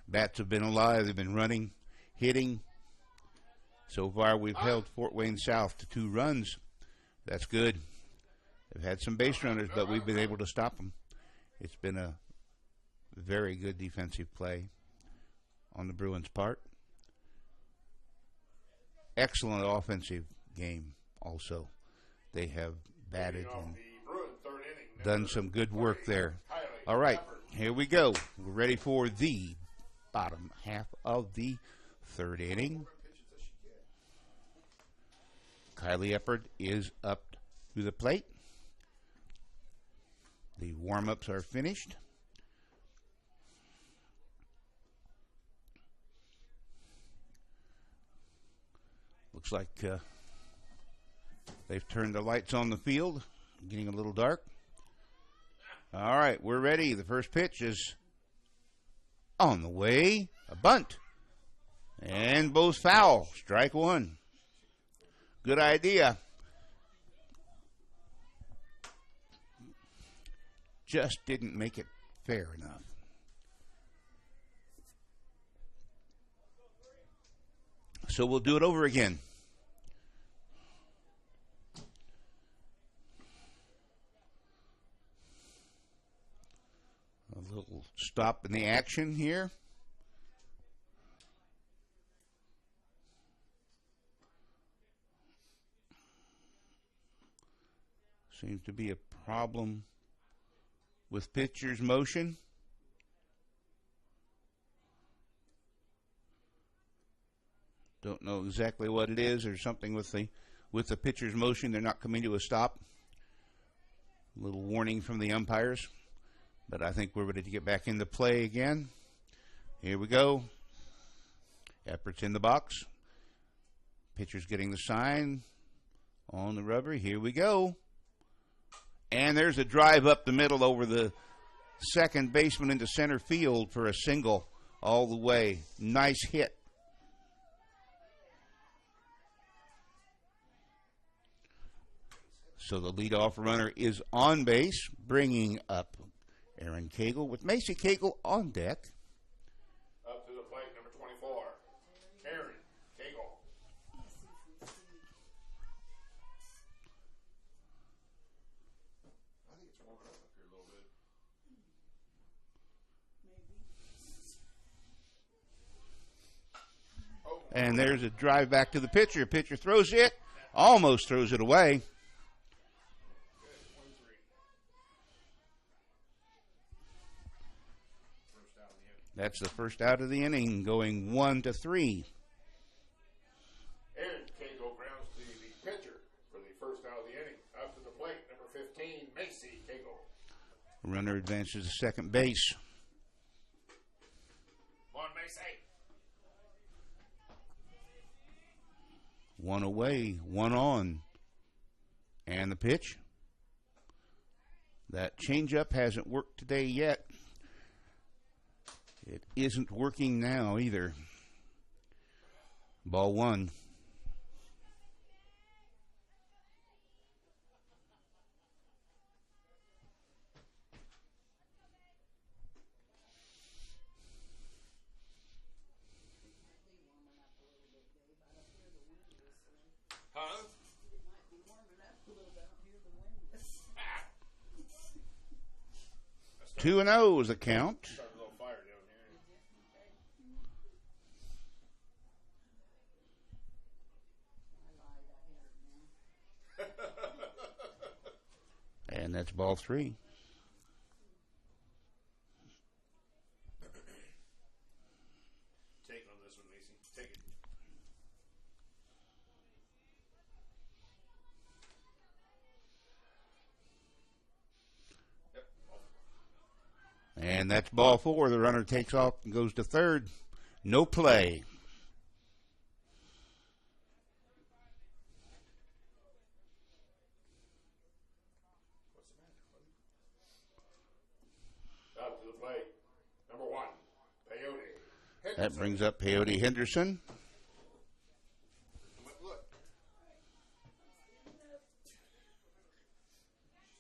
Bats have been alive. They've been running, hitting. So far, we've held Fort Wayne South to 2 runs. That's good. They've had some base runners, but we've been able to stop them. It's been a very good defensive play on the Bruins' part. Excellent offensive game also. They have batted and done some good work there. All right, here we go. We're ready for the bottom half of the third inning. Kylie Eppard is up to the plate. The warm-ups are finished. Looks like they've turned the lights on the field, getting a little dark. All right, we're ready. The first pitch is on the way. A bunt. And both foul. Strike one. Good idea. Just didn't make it fair enough. So we'll do it over again. A little stop in the action here. Seems to be a problem with pitcher's motion. Don't know exactly what it is, or something with the pitcher's motion. They're not coming to a stop. A little warning from the umpires. But I think we're ready to get back into play again. Here we go. Eppard's in the box. Pitcher's getting the sign on the rubber. Here we go. And there's a drive up the middle over the second baseman into center field for a single all the way. Nice hit. So the leadoff runner is on base, bringing up Aaron Cagle with Macy Cagle on deck. Up to the plate, number 24, Aaron Cagle. And there's a drive back to the pitcher. Pitcher throws it, almost throws it away. That's the first out of the inning, going 1-3. And Cagle grounds to the pitcher for the first out of the inning. Up to the plate, number 15, Macy Cagle. Runner advances to second base. Come on, Macy. One away, one on. And the pitch. That changeup hasn't worked today yet. It isn't working now either. Ball one. Huh? 2-0 is the count. Starting a little fire down here. And that's ball three. Take it on this one, Macy. Take it. Yep. And that's ball four. The runner takes off and goes to third. No play. Up to the plate, number 1, Peyote. That brings up Peyote Henderson. Look.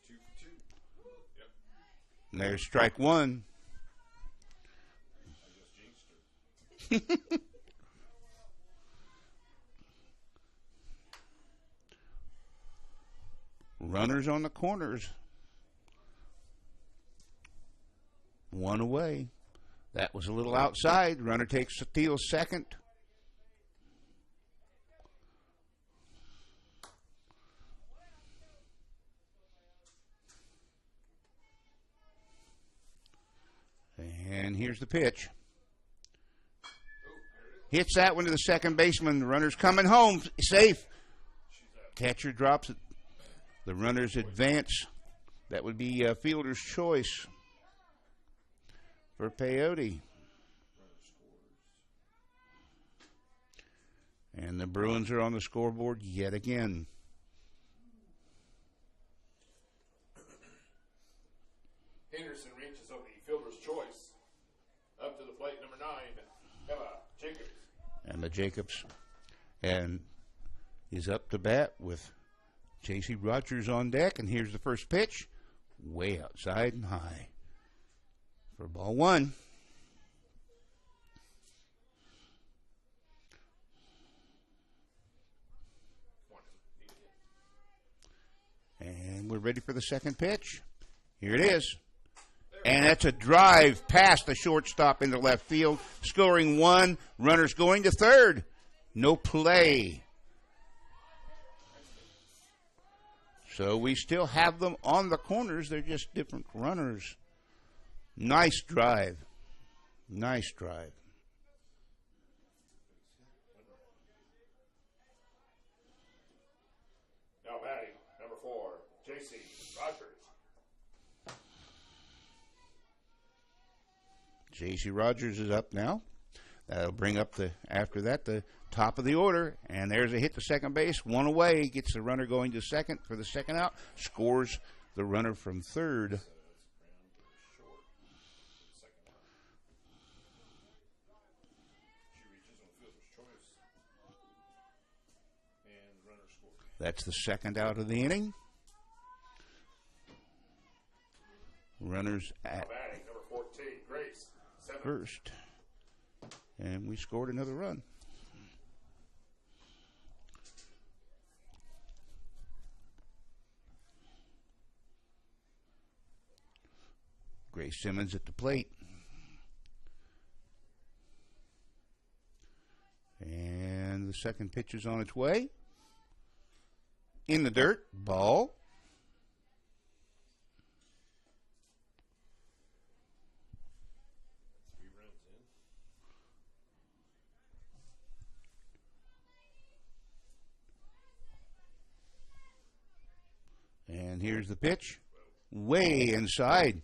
2 for 2. Yep. And there's strike one. I just jinxed her. Runners on the corners. One away. That was a little outside. Runner takes steals second. And here's the pitch. Hits that one to the second baseman. The runner's coming home. Safe. Catcher drops it. The runners advance. That would be a fielder's choice for Peyote. And the Bruins are on the scoreboard yet again. Henderson reaches on the fielder's choice. Up to the plate, number 9, Emma Jacobs. Emma Jacobs. And is up to bat with J.C. Rogers on deck. And here's the first pitch. Way outside and high for ball one. And we're ready for the second pitch. Here it is. And that's a drive past the shortstop into left field. Scoring one. Runners going to third. No play. So we still have them on the corners. They're just different runners. Nice drive. Nice drive. Now batting, number 4, J.C. Rogers. J.C. Rogers is up now. That'll bring up after that, the top of the order. And there's a hit to second base. One away. Gets the runner going to second for the second out. Scores the runner from third. That's the second out of the inning. Runners at Batting, number 14, Grace. 7. first. And we scored another run. Grace Simmons at the plate. And second pitch is on its way. In the dirt, ball. And here's the pitch. Way inside.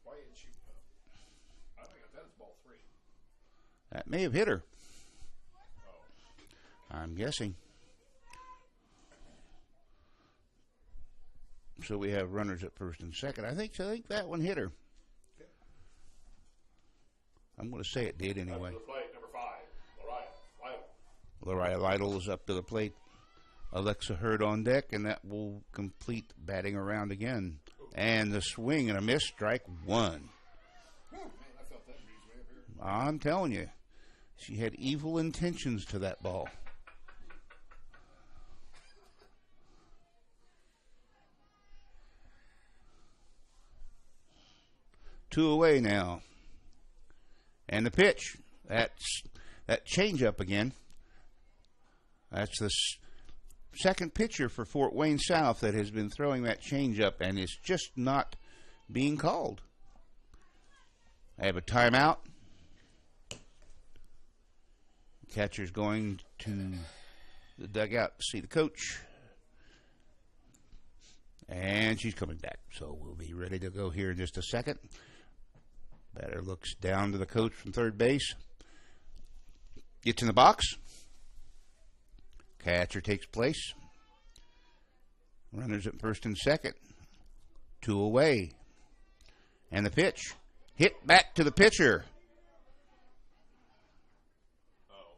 Why didn't you? I think that's ball 3. That may have hit her. Oh. I'm guessing. So we have runners at first and second. I think that one hit her. Okay. I'm going to say it did anyway. Up to the plate, number 5, Lariah Lytle. Lariah Lytle is up to the plate. Alexa Hurd on deck, and that will complete batting around again. And the swing and a miss, strike 1. Man, I felt that breeze way up here. I'm telling you, she had evil intentions to that ball. Two away now. And the pitch. That's that changeup again. That's the second pitcher for Fort Wayne South that has been throwing that changeup, and it's just not being called. I have a timeout. Catcher's going to the dugout to see the coach. And she's coming back, so we'll be ready to go here in just a second. Batter looks down to the coach from third base. Gets in the box. Catcher takes place. Runners at first and second. 2 away. And the pitch. Hit back to the pitcher. Oh.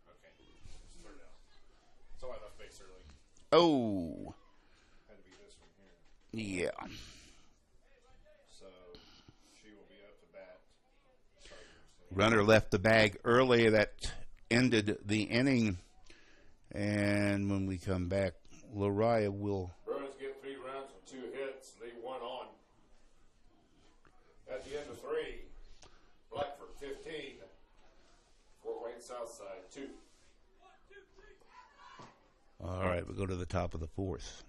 Okay. Third out. So I left base early. Oh. Had to be this one here. Yeah. So she will be up to bat. Runner left the bag early. That ended the inning. And when we come back, Lariah will... Bruins get 3 runs and 2 hits. Leave 1 on. At the end of 3, Blackford 15, Fort Wayne Southside 2. All right, we'll go to the top of the 4th.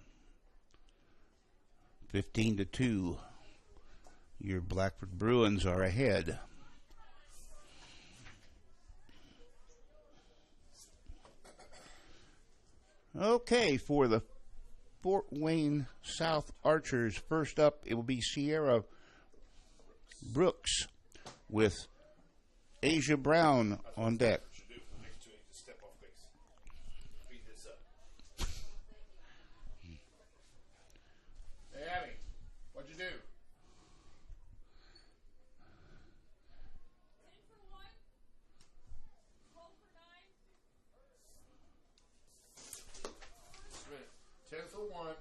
15-2. Your Blackford Bruins are ahead. Okay, for the Fort Wayne South Archers, first up, it will be Sierra Brooks with Asia Brown on deck. Step off base. Speed this up. Hey, Abby, what'd you do? Smith, 10 for 1.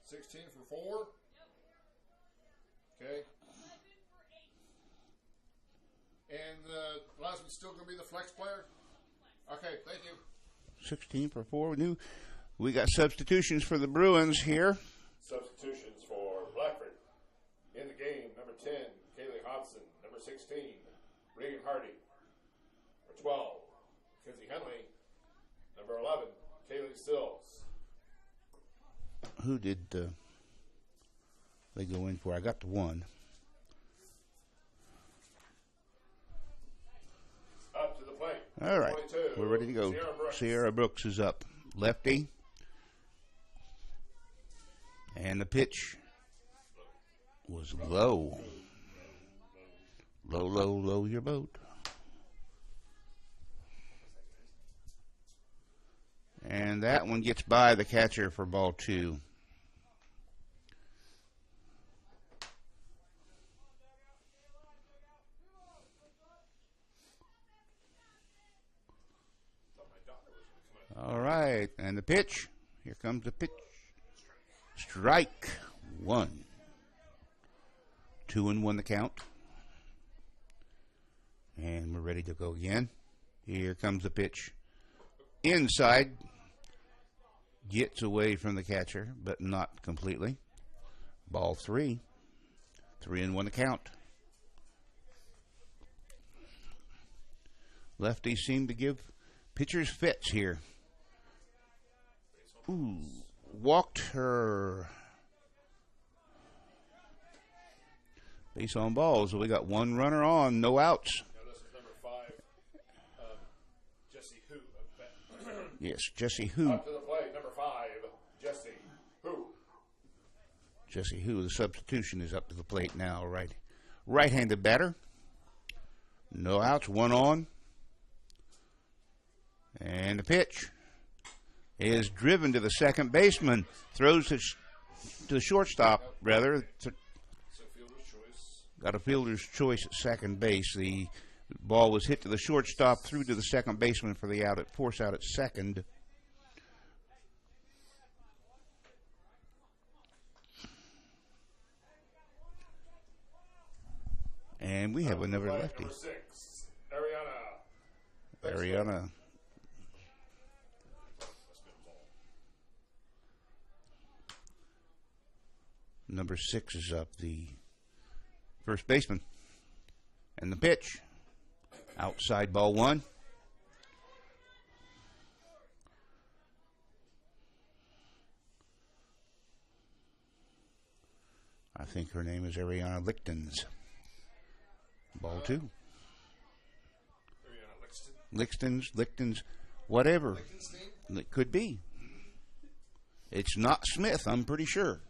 16 for 4. Okay. And the last one's still going to be the flex player? Okay, thank you. 16 for 4. We got substitutions for the Bruins here. Substitutions for Blackford. In the game, number 10, Kaylee Hodson. Number 16, Regan Hardy. Number 12, Kenzie Henley. Number 11, Kaylee Sills. Who did they go in for? I got the one. Up to the plate. All right, 22, we're ready to go. Sierra Brooks is up. Lefty. And the pitch was low. Low, low, low your boat. And that one gets by the catcher for ball 2. All right, and the pitch. Here comes the pitch. Strike 1. 2-1 the count. And we're ready to go again. Here comes the pitch. Inside. Gets away from the catcher, but not completely. Ball 3. 3-1 to count. Lefties seem to give pitchers fits here. Ooh, walked her. Base on balls. So we got one runner on, no outs. Now this is number 5, Jesse Who. Yes, Jesse Who. Up to the plate, number 5, Jesse Who. Jesse Who. The substitution is up to the plate now. Right-handed batter. No outs, one on. And the pitch is driven to the second baseman. Throws to the shortstop, rather. Got a fielder's choice at second base. The ball was hit to the shortstop, through to the second baseman for the force out at second. And we have another lefty. Number 6, Ariana. Ariana. Number 6 is up, the first baseman. And the pitch. Outside, ball 1. I think her name is Ariana Lichtens. Ball 2. Lichtens, whatever. It could be. It's not Smith, I'm pretty sure.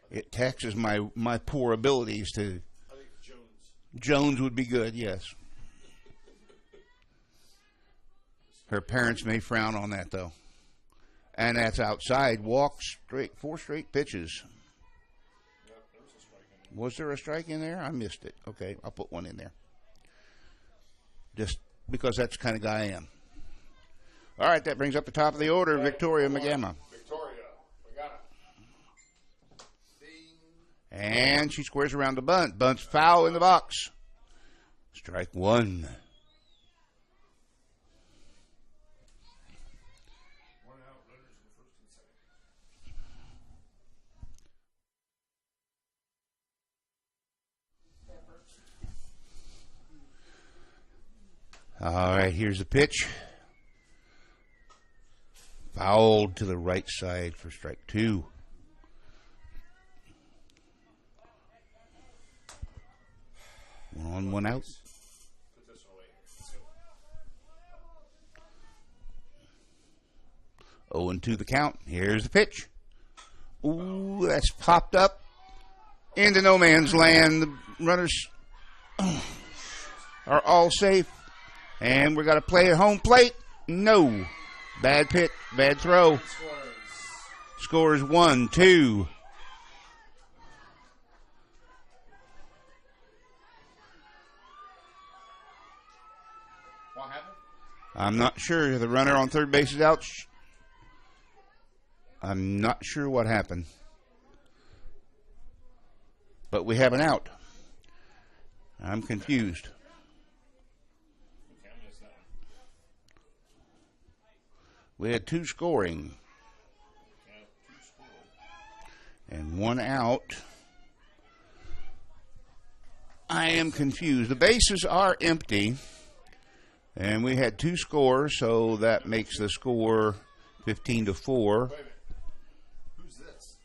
It taxes my poor abilities to. I think it's Jones. Jones would be good, yes. Her parents may frown on that, though. And that's outside. Walk straight. 4 straight pitches. Yeah, there was a strike in there. Was there a strike in there? I missed it. Okay, I'll put one in there. Just because that's the kind of guy I am. All right, that brings up the top of the order, Victoria Magama. Victoria Magama. And she squares around the bunt. Bunt's foul in the box. Strike 1. 1 out, runners in first and second. All right, here's the pitch. Fouled to the right side for strike 2. One on, one out. Put this away. 0-2 the count. Here's the pitch. Ooh, that's popped up into no man's land. The runners are all safe. And we're going to play at home plate. No. Bad pitch, bad throw. Scores 1-2. What happened? I'm not sure. The runner on third base is out. I'm not sure what happened. But we have an out. I'm confused. We had 2 scoring. And 1 out. I am confused. The bases are empty. And we had 2 scores, so that makes the score 15-4. Wait a minute. Who's this?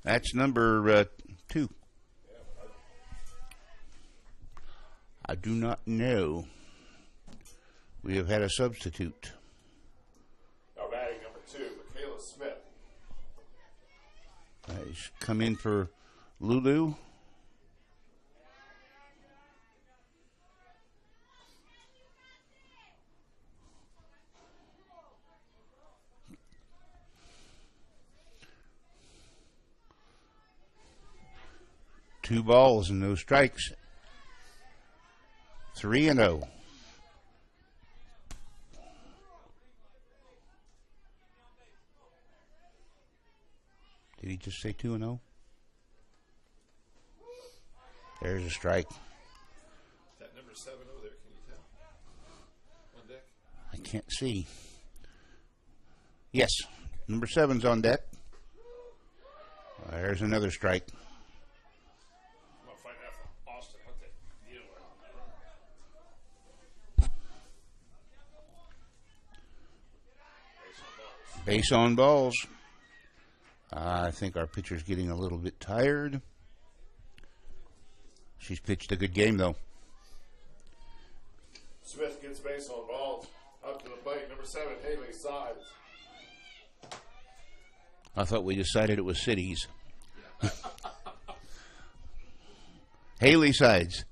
That's number 2. I do not know. We have had a substitute. Now batting number 2, Michaela Smith. He's come in for Lulu. Two balls and no strikes. 3-0. Did he just say 2-0? There's a strike. Is that number 7 over there? Can you tell? On deck? I can't see. Yes. Okay. Number 7's on deck. There's another strike. I'm going to find out from Austin what that deal was. Base on balls. I think our pitcher's getting a little bit tired. She's pitched a good game, though. Smith gets base on balls. Up to the plate, number 7, Haley Sides. I thought we decided it was cities. Haley Sides.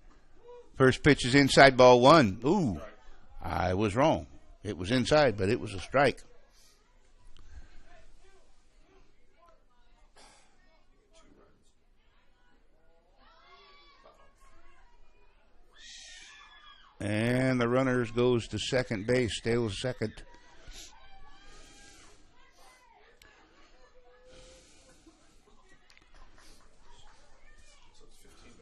First pitch is inside, ball 1. Ooh, I was wrong. It was inside, but it was a strike. And the runners goes to second base. Stays second. So it's 15-4.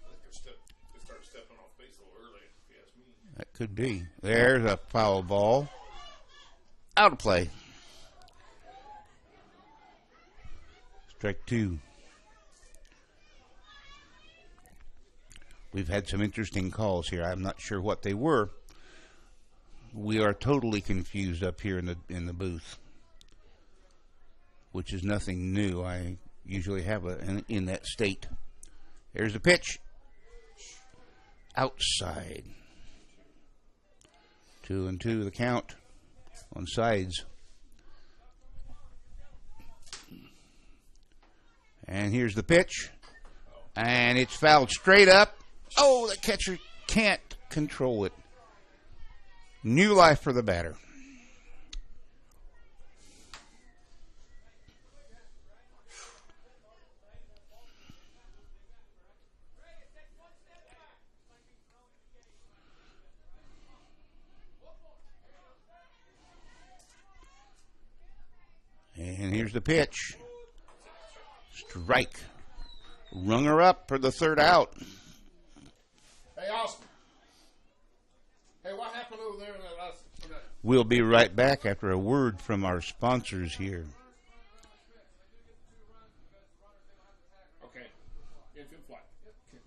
I think they started stepping off base a little early, if you ask me. That could be. There's a foul ball. Out of play. Strike 2. We've had some interesting calls here. I'm not sure what they were. We are totally confused up here in the booth, which is nothing new. I usually have in that state. There's the pitch. Outside. 2-2 the count on Sides. And here's the pitch. And it's fouled straight up. Oh, the catcher can't control it. New life for the batter. And here's the pitch. Strike. Rung her up for the third out. Hey, Austin. Hey, what happened over there in that last... We'll be right back after a word from our sponsors here. Okay. Infield fly. Okay.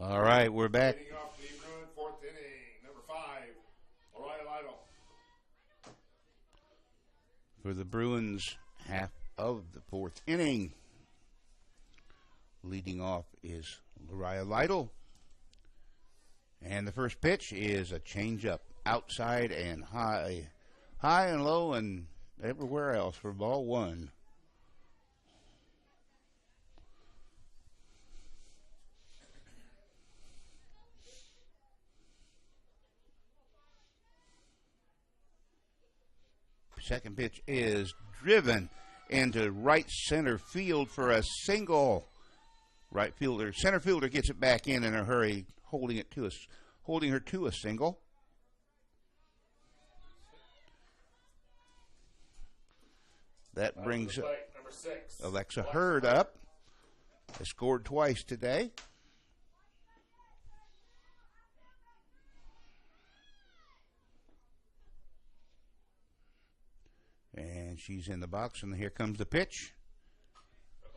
All right, we're back. Leading off the Bruin fourth inning, number 5, Orion Lytle. For the Bruins, half of the fourth inning. Leading off is Lariah Lytle. And the first pitch is a changeup outside and high and low and everywhere else for ball 1. Second pitch is driven into right center field for a single. Center fielder gets it back in a hurry, holding her to a single. That brings Number 6, Alexa Hurd up. Has scored twice today. And she's in the box, and here comes the pitch.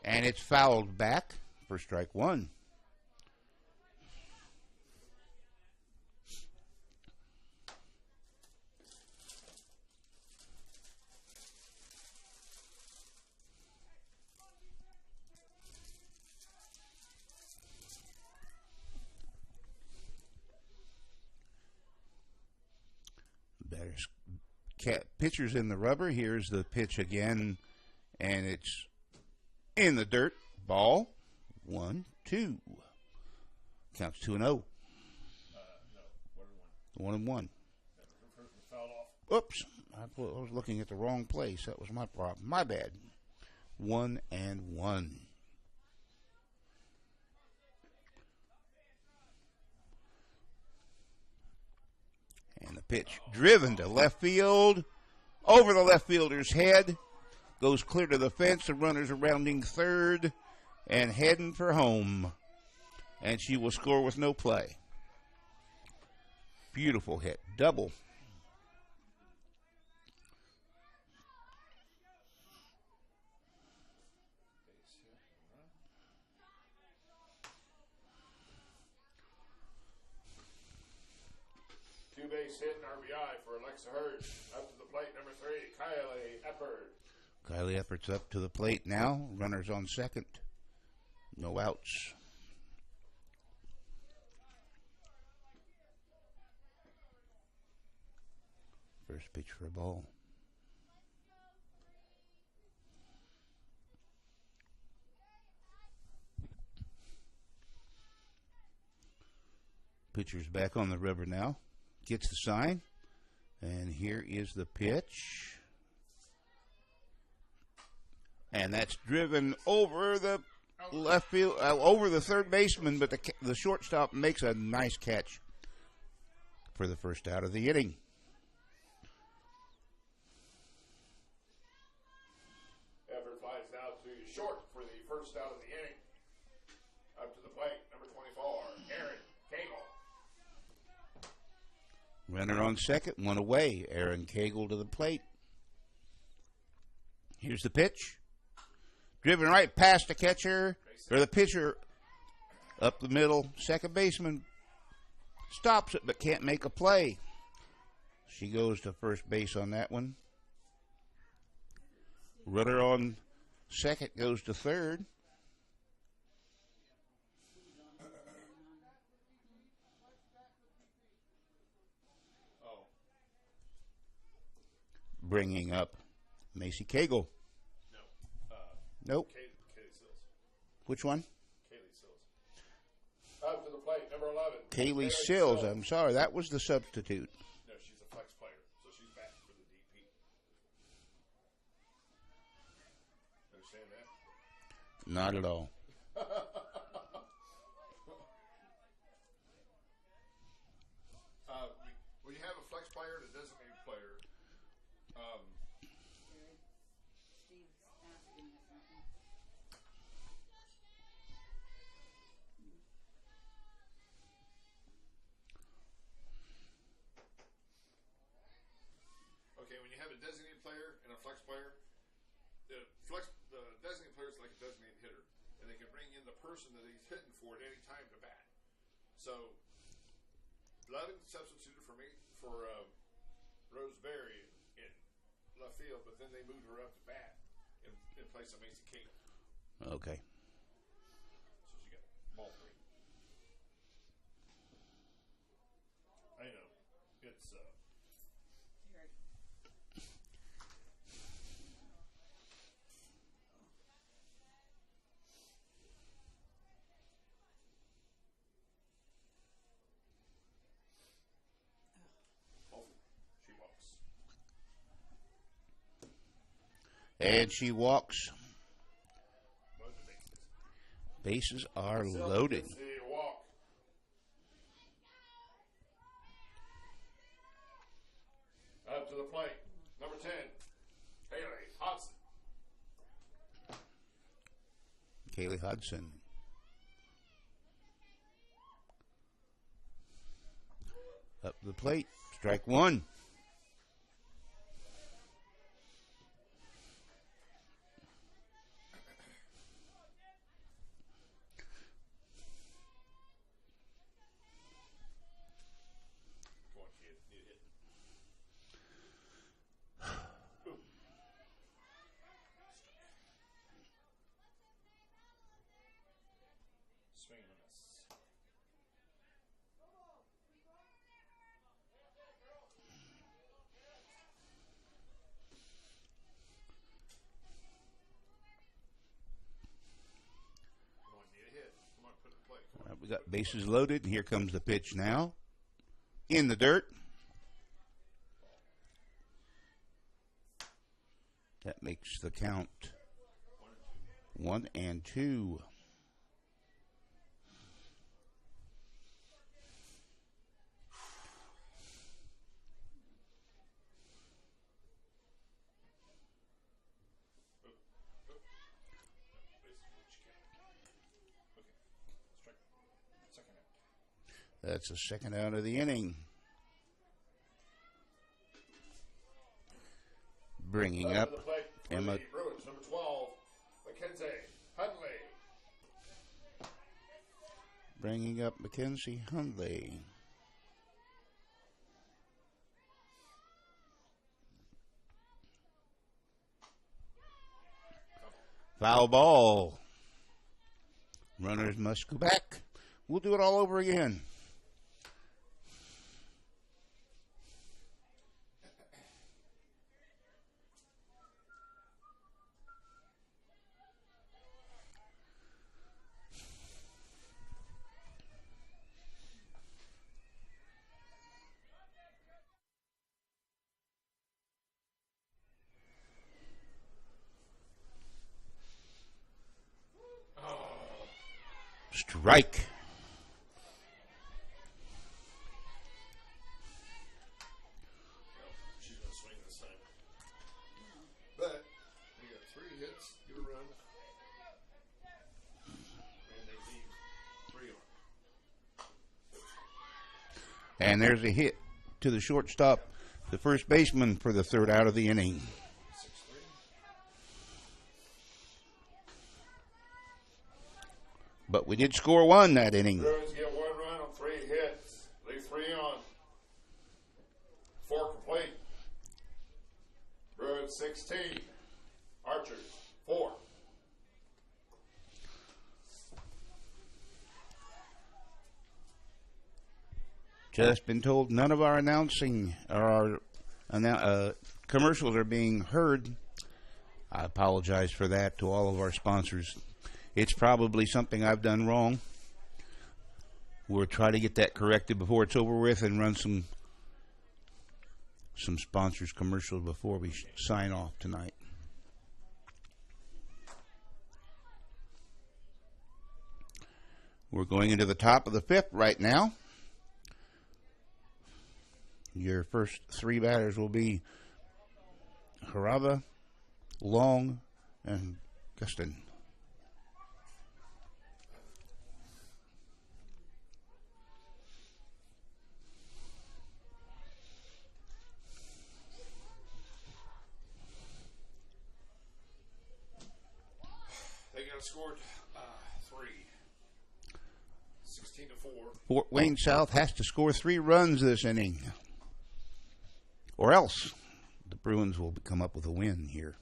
And it's fouled back for strike 1. pitcher's in the rubber. Here's the pitch again, and it's in the dirt. Ball. 1-2. Counts 2-0. No, 1-1. 1-1. The first one fouled off. Oops. I was looking at the wrong place. That was my problem. My bad. 1-1. And the pitch driven to left field. Over the left fielder's head. Goes clear to the fence. The runners are rounding third and heading for home. And she will score with no play. Beautiful hit. Double. Two-base hit and RBI for Alexa Hurd. Up to the plate, number 3, Kylie Eppard. Kylie Eppert's up to the plate now. Runners on second. No outs. First pitch for a ball. Pitcher's back on the river now. Gets the sign. And here is the pitch. And that's driven over the left field, over the third baseman, but the shortstop makes a nice catch for the first out of the inning. Effort flies now to short for the first out of the inning. Up to the plate, number 24, Aaron Cagle. Runner on second, one away. Aaron Cagle to the plate. Here's the pitch. Driven right past the catcher, or the pitcher, up the middle. Second baseman stops it but can't make a play. She goes to first base on that one. Runner on second goes to third. Bringing up Macy Cagle. Nope. Kaylee Sills. Which one? Kaylee Sills. Up to the plate, number 11. Kaylee Sills. I'm sorry, that was the substitute. No, she's a flex player, so she's back for the DP. Understand that? Not at all. When you have a flex player and a designated player, Steve's asking you something. okay, when you have a designated player and a flex player, the designated player is like a designated hitter, and they can bring in the person that he's hitting for at any time to bat. So, Lovin substituted for me for Rose Berry in left field, but then they moved her up to bat in place of Macy Cagle. Okay. So she got ball 3. I know. It's she walks. And she walks. Load the bases. Bases are loaded. Gets the walk. Up to the plate, number 10, Haley Hodson. Kaylee Hudson. Up the plate. Strike one. Come on, kid. Need a hit. Ooh. Swing and a miss. got bases loaded, and here comes the pitch now. In the dirt. That makes the count 1-2. That's the second out of the inning. Bringing up Emma. Bruins, number 12, Mackenzie Hunley. Bringing up Mackenzie Hunley. Foul ball. Runners must go back. We'll do it all over again. Strike. She's going to swing this time. But we got 3 hits, get a run. And they leave 3 on. And there's a hit to the shortstop, the first baseman, for the third out of the inning. 6-3. But we did score 1 that inning. Bruins get 1 run on 3 hits. Leave 3 on. 4 complete. Bruins 16. Archers 4. Just been told none of our announcing or our commercials are being heard. I apologize for that to all of our sponsors. It's probably something I've done wrong. We'll try to get that corrected before it's over with and run some sponsors commercials before we sign off tonight. We're going into the top of the 5th right now. Your first 3 batters will be Harava, Long, and Gustin. They got scored 3. 16-4. Fort Wayne South has to score 3 runs this inning, or else the Bruins will come up with a win here.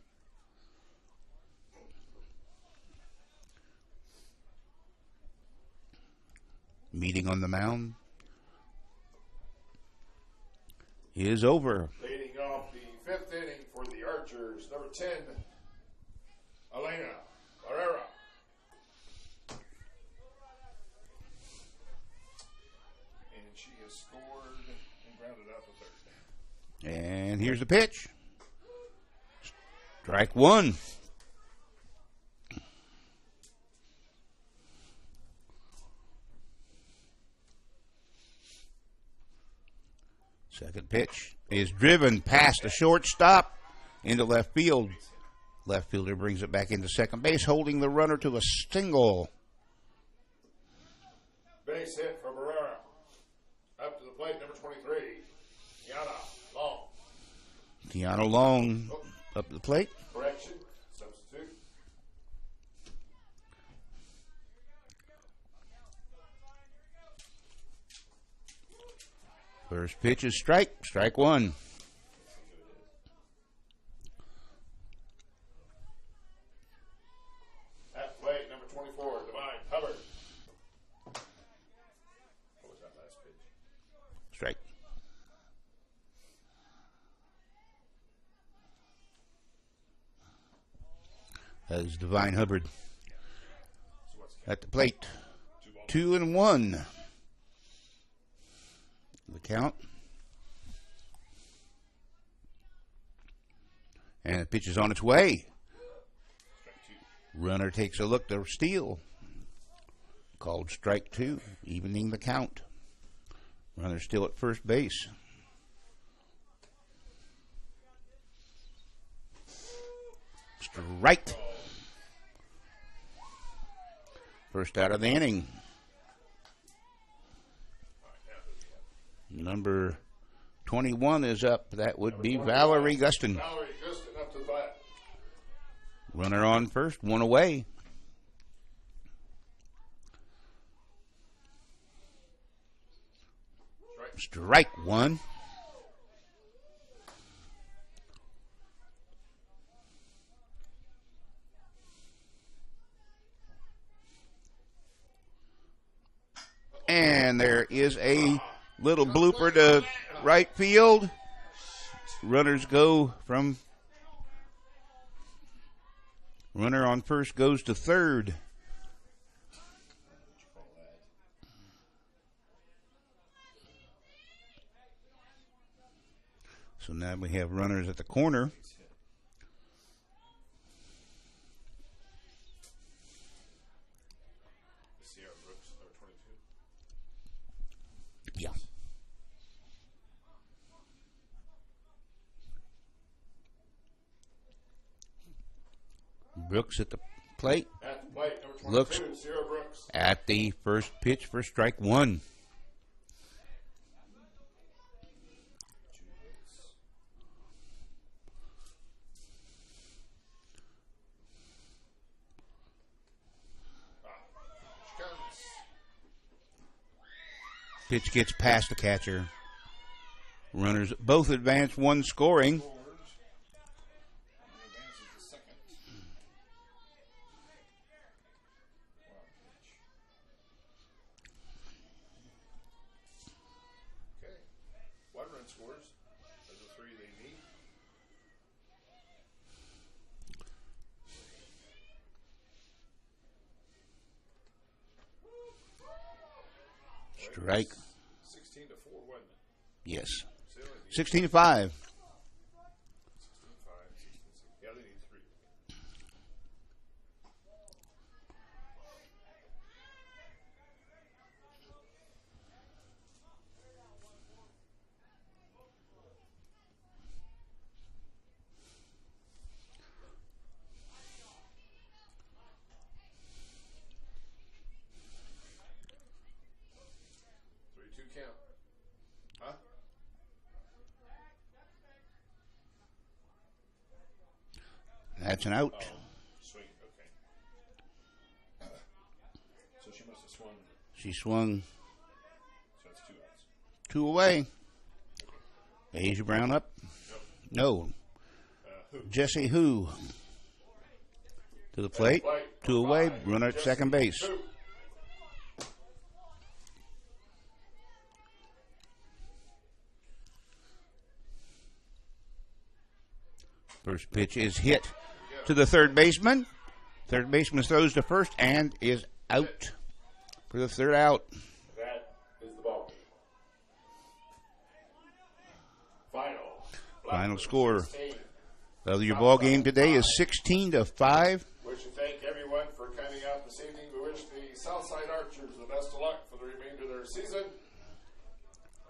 Meeting on the mound is over. Leading off the 5th inning for the Archers, number 10, Elena Barrera. And she has scored and grounded out the 3rd. And here's the pitch. Strike 1. Second pitch is driven past the shortstop into left field. Left fielder brings it back into second base, holding the runner to a single. Base hit for Barrera. Up to the plate, number 23, Tiana Long. Tiana Long up to the plate. Correction, substitute. First pitch is strike 1. At plate, number 24, Divine Hubbard. What was that last pitch? Strike. That is Divine Hubbard at the plate. 2-1. The count. And the pitch is on its way. Runner takes a look to steal. Called strike 2, evening the count. Runner still at first base. Strike. First out of the inning. Number 21 is up. That would be Valerie Guston. Valerie Guston up to the bat. Runner on first, one away. Strike 1. And there is a little blooper to right field. Runners go from... Runner on first goes to third. So now we have runners at the corner. Yeah. Brooks at the plate. At the plate, number 22, Looks Sierra Brooks. at the first pitch for strike 1. Pitch gets past the catcher. Runners both advance, one scoring. Okay. 1 run scores. Those are 3 they need. Strike. 16 to 4, wasn't it? Yes. So they only need 16 to 5. 16 to 5, 16 to 6. Yeah, they need 3. Count. Huh? That's an out. Oh, swing. Okay. So she must have swung. She swung So that's 2 outs. 2 away. Asia Brown up. No. Jesse Who to the plate. 2 away. Runner at second base. First pitch is hit to the third baseman. Third baseman throws to first and is out for the third out. That is the ball game. Final score of your ball game today is 16 to 5. We wish to thank everyone for coming out this evening. We wish the Southside Archers the best of luck for the remainder of their season.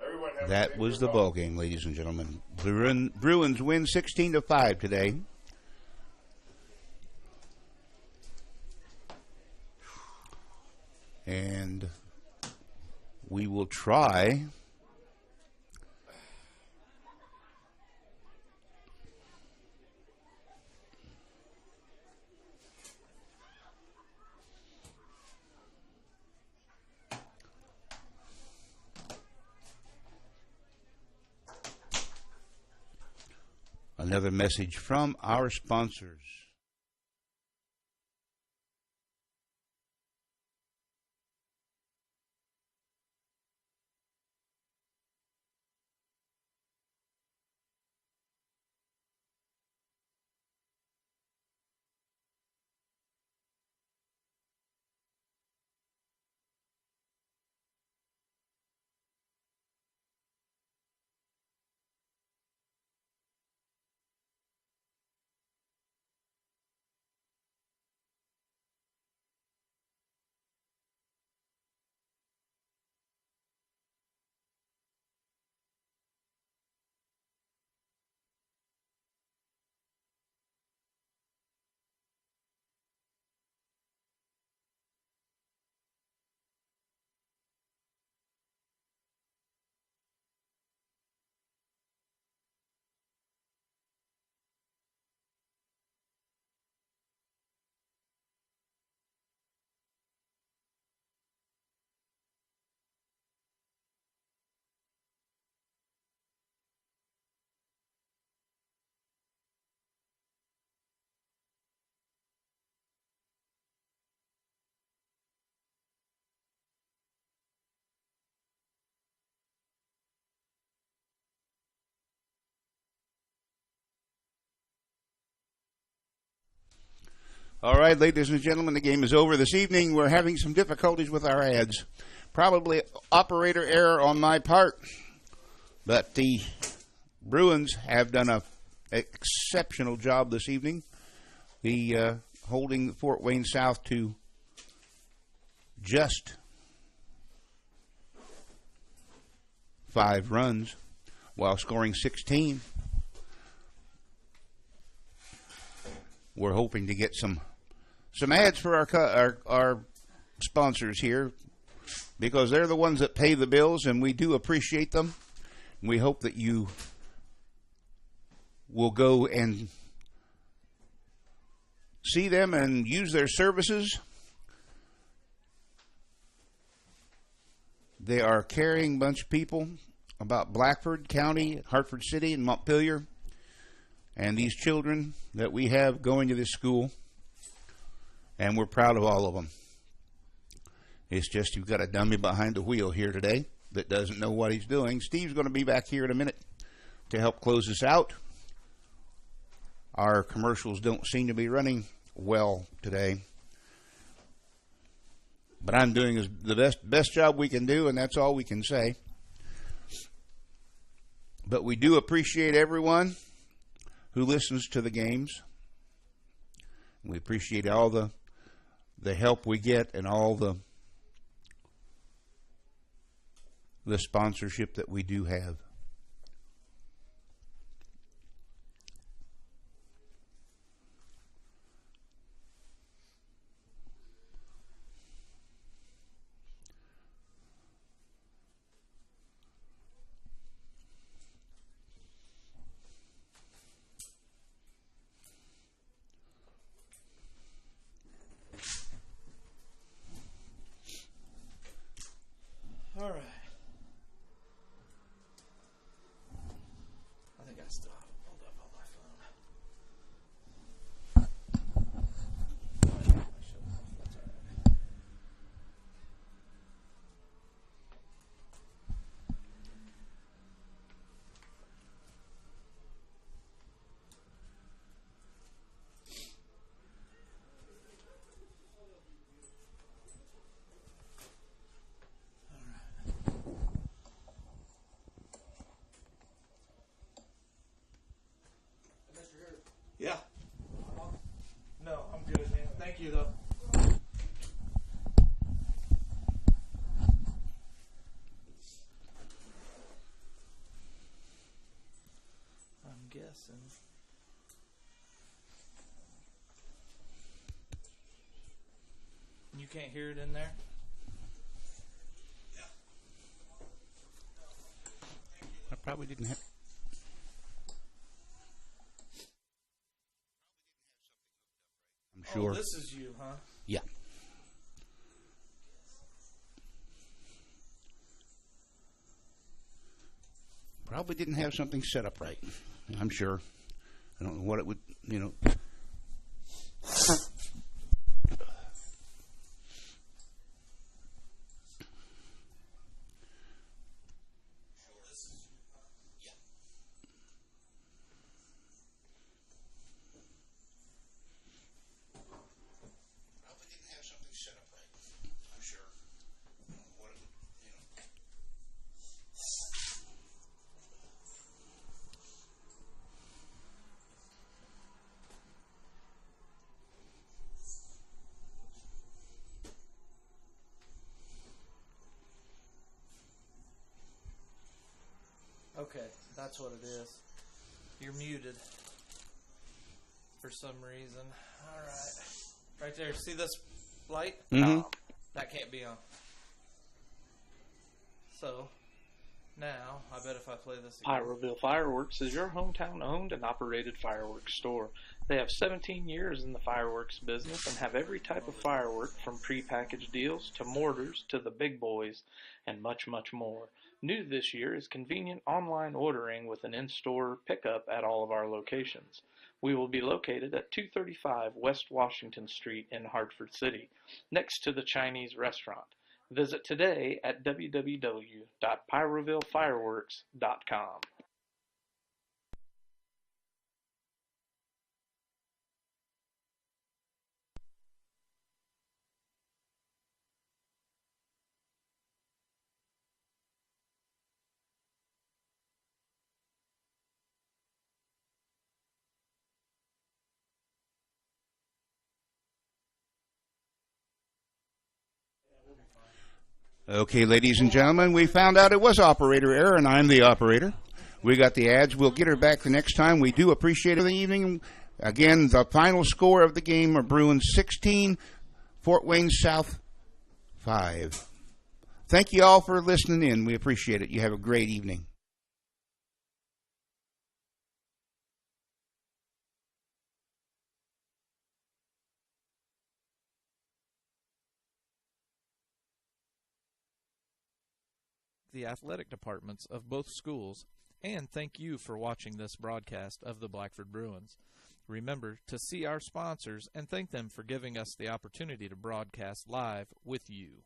Everyone have That was the ball game, ladies and gentlemen. Bruins win 16 to 5 today. And we will try another message from our sponsors. All right, ladies and gentlemen, the game is over this evening. We're having some difficulties with our ads. Probably operator error on my part. But the Bruins have done an exceptional job this evening. Holding Fort Wayne South to just 5 runs while scoring 16. We're hoping to get some ads for our sponsors here, because they're the ones that pay the bills, and we do appreciate them. We hope that you will go and see them and use their services. They are a caring bunch of people about Blackford County, Hartford City, and Montpelier, and these children that we have going to this school, and we're proud of all of them. It's just you've got a dummy behind the wheel here today that doesn't know what he's doing. Steve's going to be back here in a minute to help close us out. Our commercials don't seem to be running well today, but I'm doing the best job we can do, and that's all we can say. But we do appreciate everyone who listens to the games. We appreciate all the help we get and all the sponsorship that we do have. All right. I think I still have it pulled up on my phone. I should have. That's all right. Yeah. No, I'm good, man. Thank you, though. I'm guessing. You can't hear it in there? I probably didn't have. I'm sure. Oh, this is you, huh? Yeah. Probably didn't have something set up right. I'm sure. I don't know what it would, Okay, that's what it is. You're muted for some reason. All right. Right there. See this light? Mm-hmm. That can't be on. So, now, I bet if I play this again. Pyroville Fireworks is your hometown owned and operated fireworks store. They have 17 years in the fireworks business and have every type of firework from prepackaged deals to mortars to the big boys and much, much more. New this year is convenient online ordering with an in-store pickup at all of our locations. We will be located at 235 West Washington Street in Hartford City, next to the Chinese restaurant. Visit today at www.pyrovillefireworks.com. Okay, ladies and gentlemen, we found out it was operator error, and I'm the operator. We got the ads. We'll get her back the next time. We do appreciate it for the evening. Again, the final score of the game are Bruins 16, Fort Wayne South 5. Thank you all for listening in. We appreciate it. You have a great evening. The athletic departments of both schools, and thank you for watching this broadcast of the Blackford Bruins. Remember to see our sponsors and thank them for giving us the opportunity to broadcast live with you.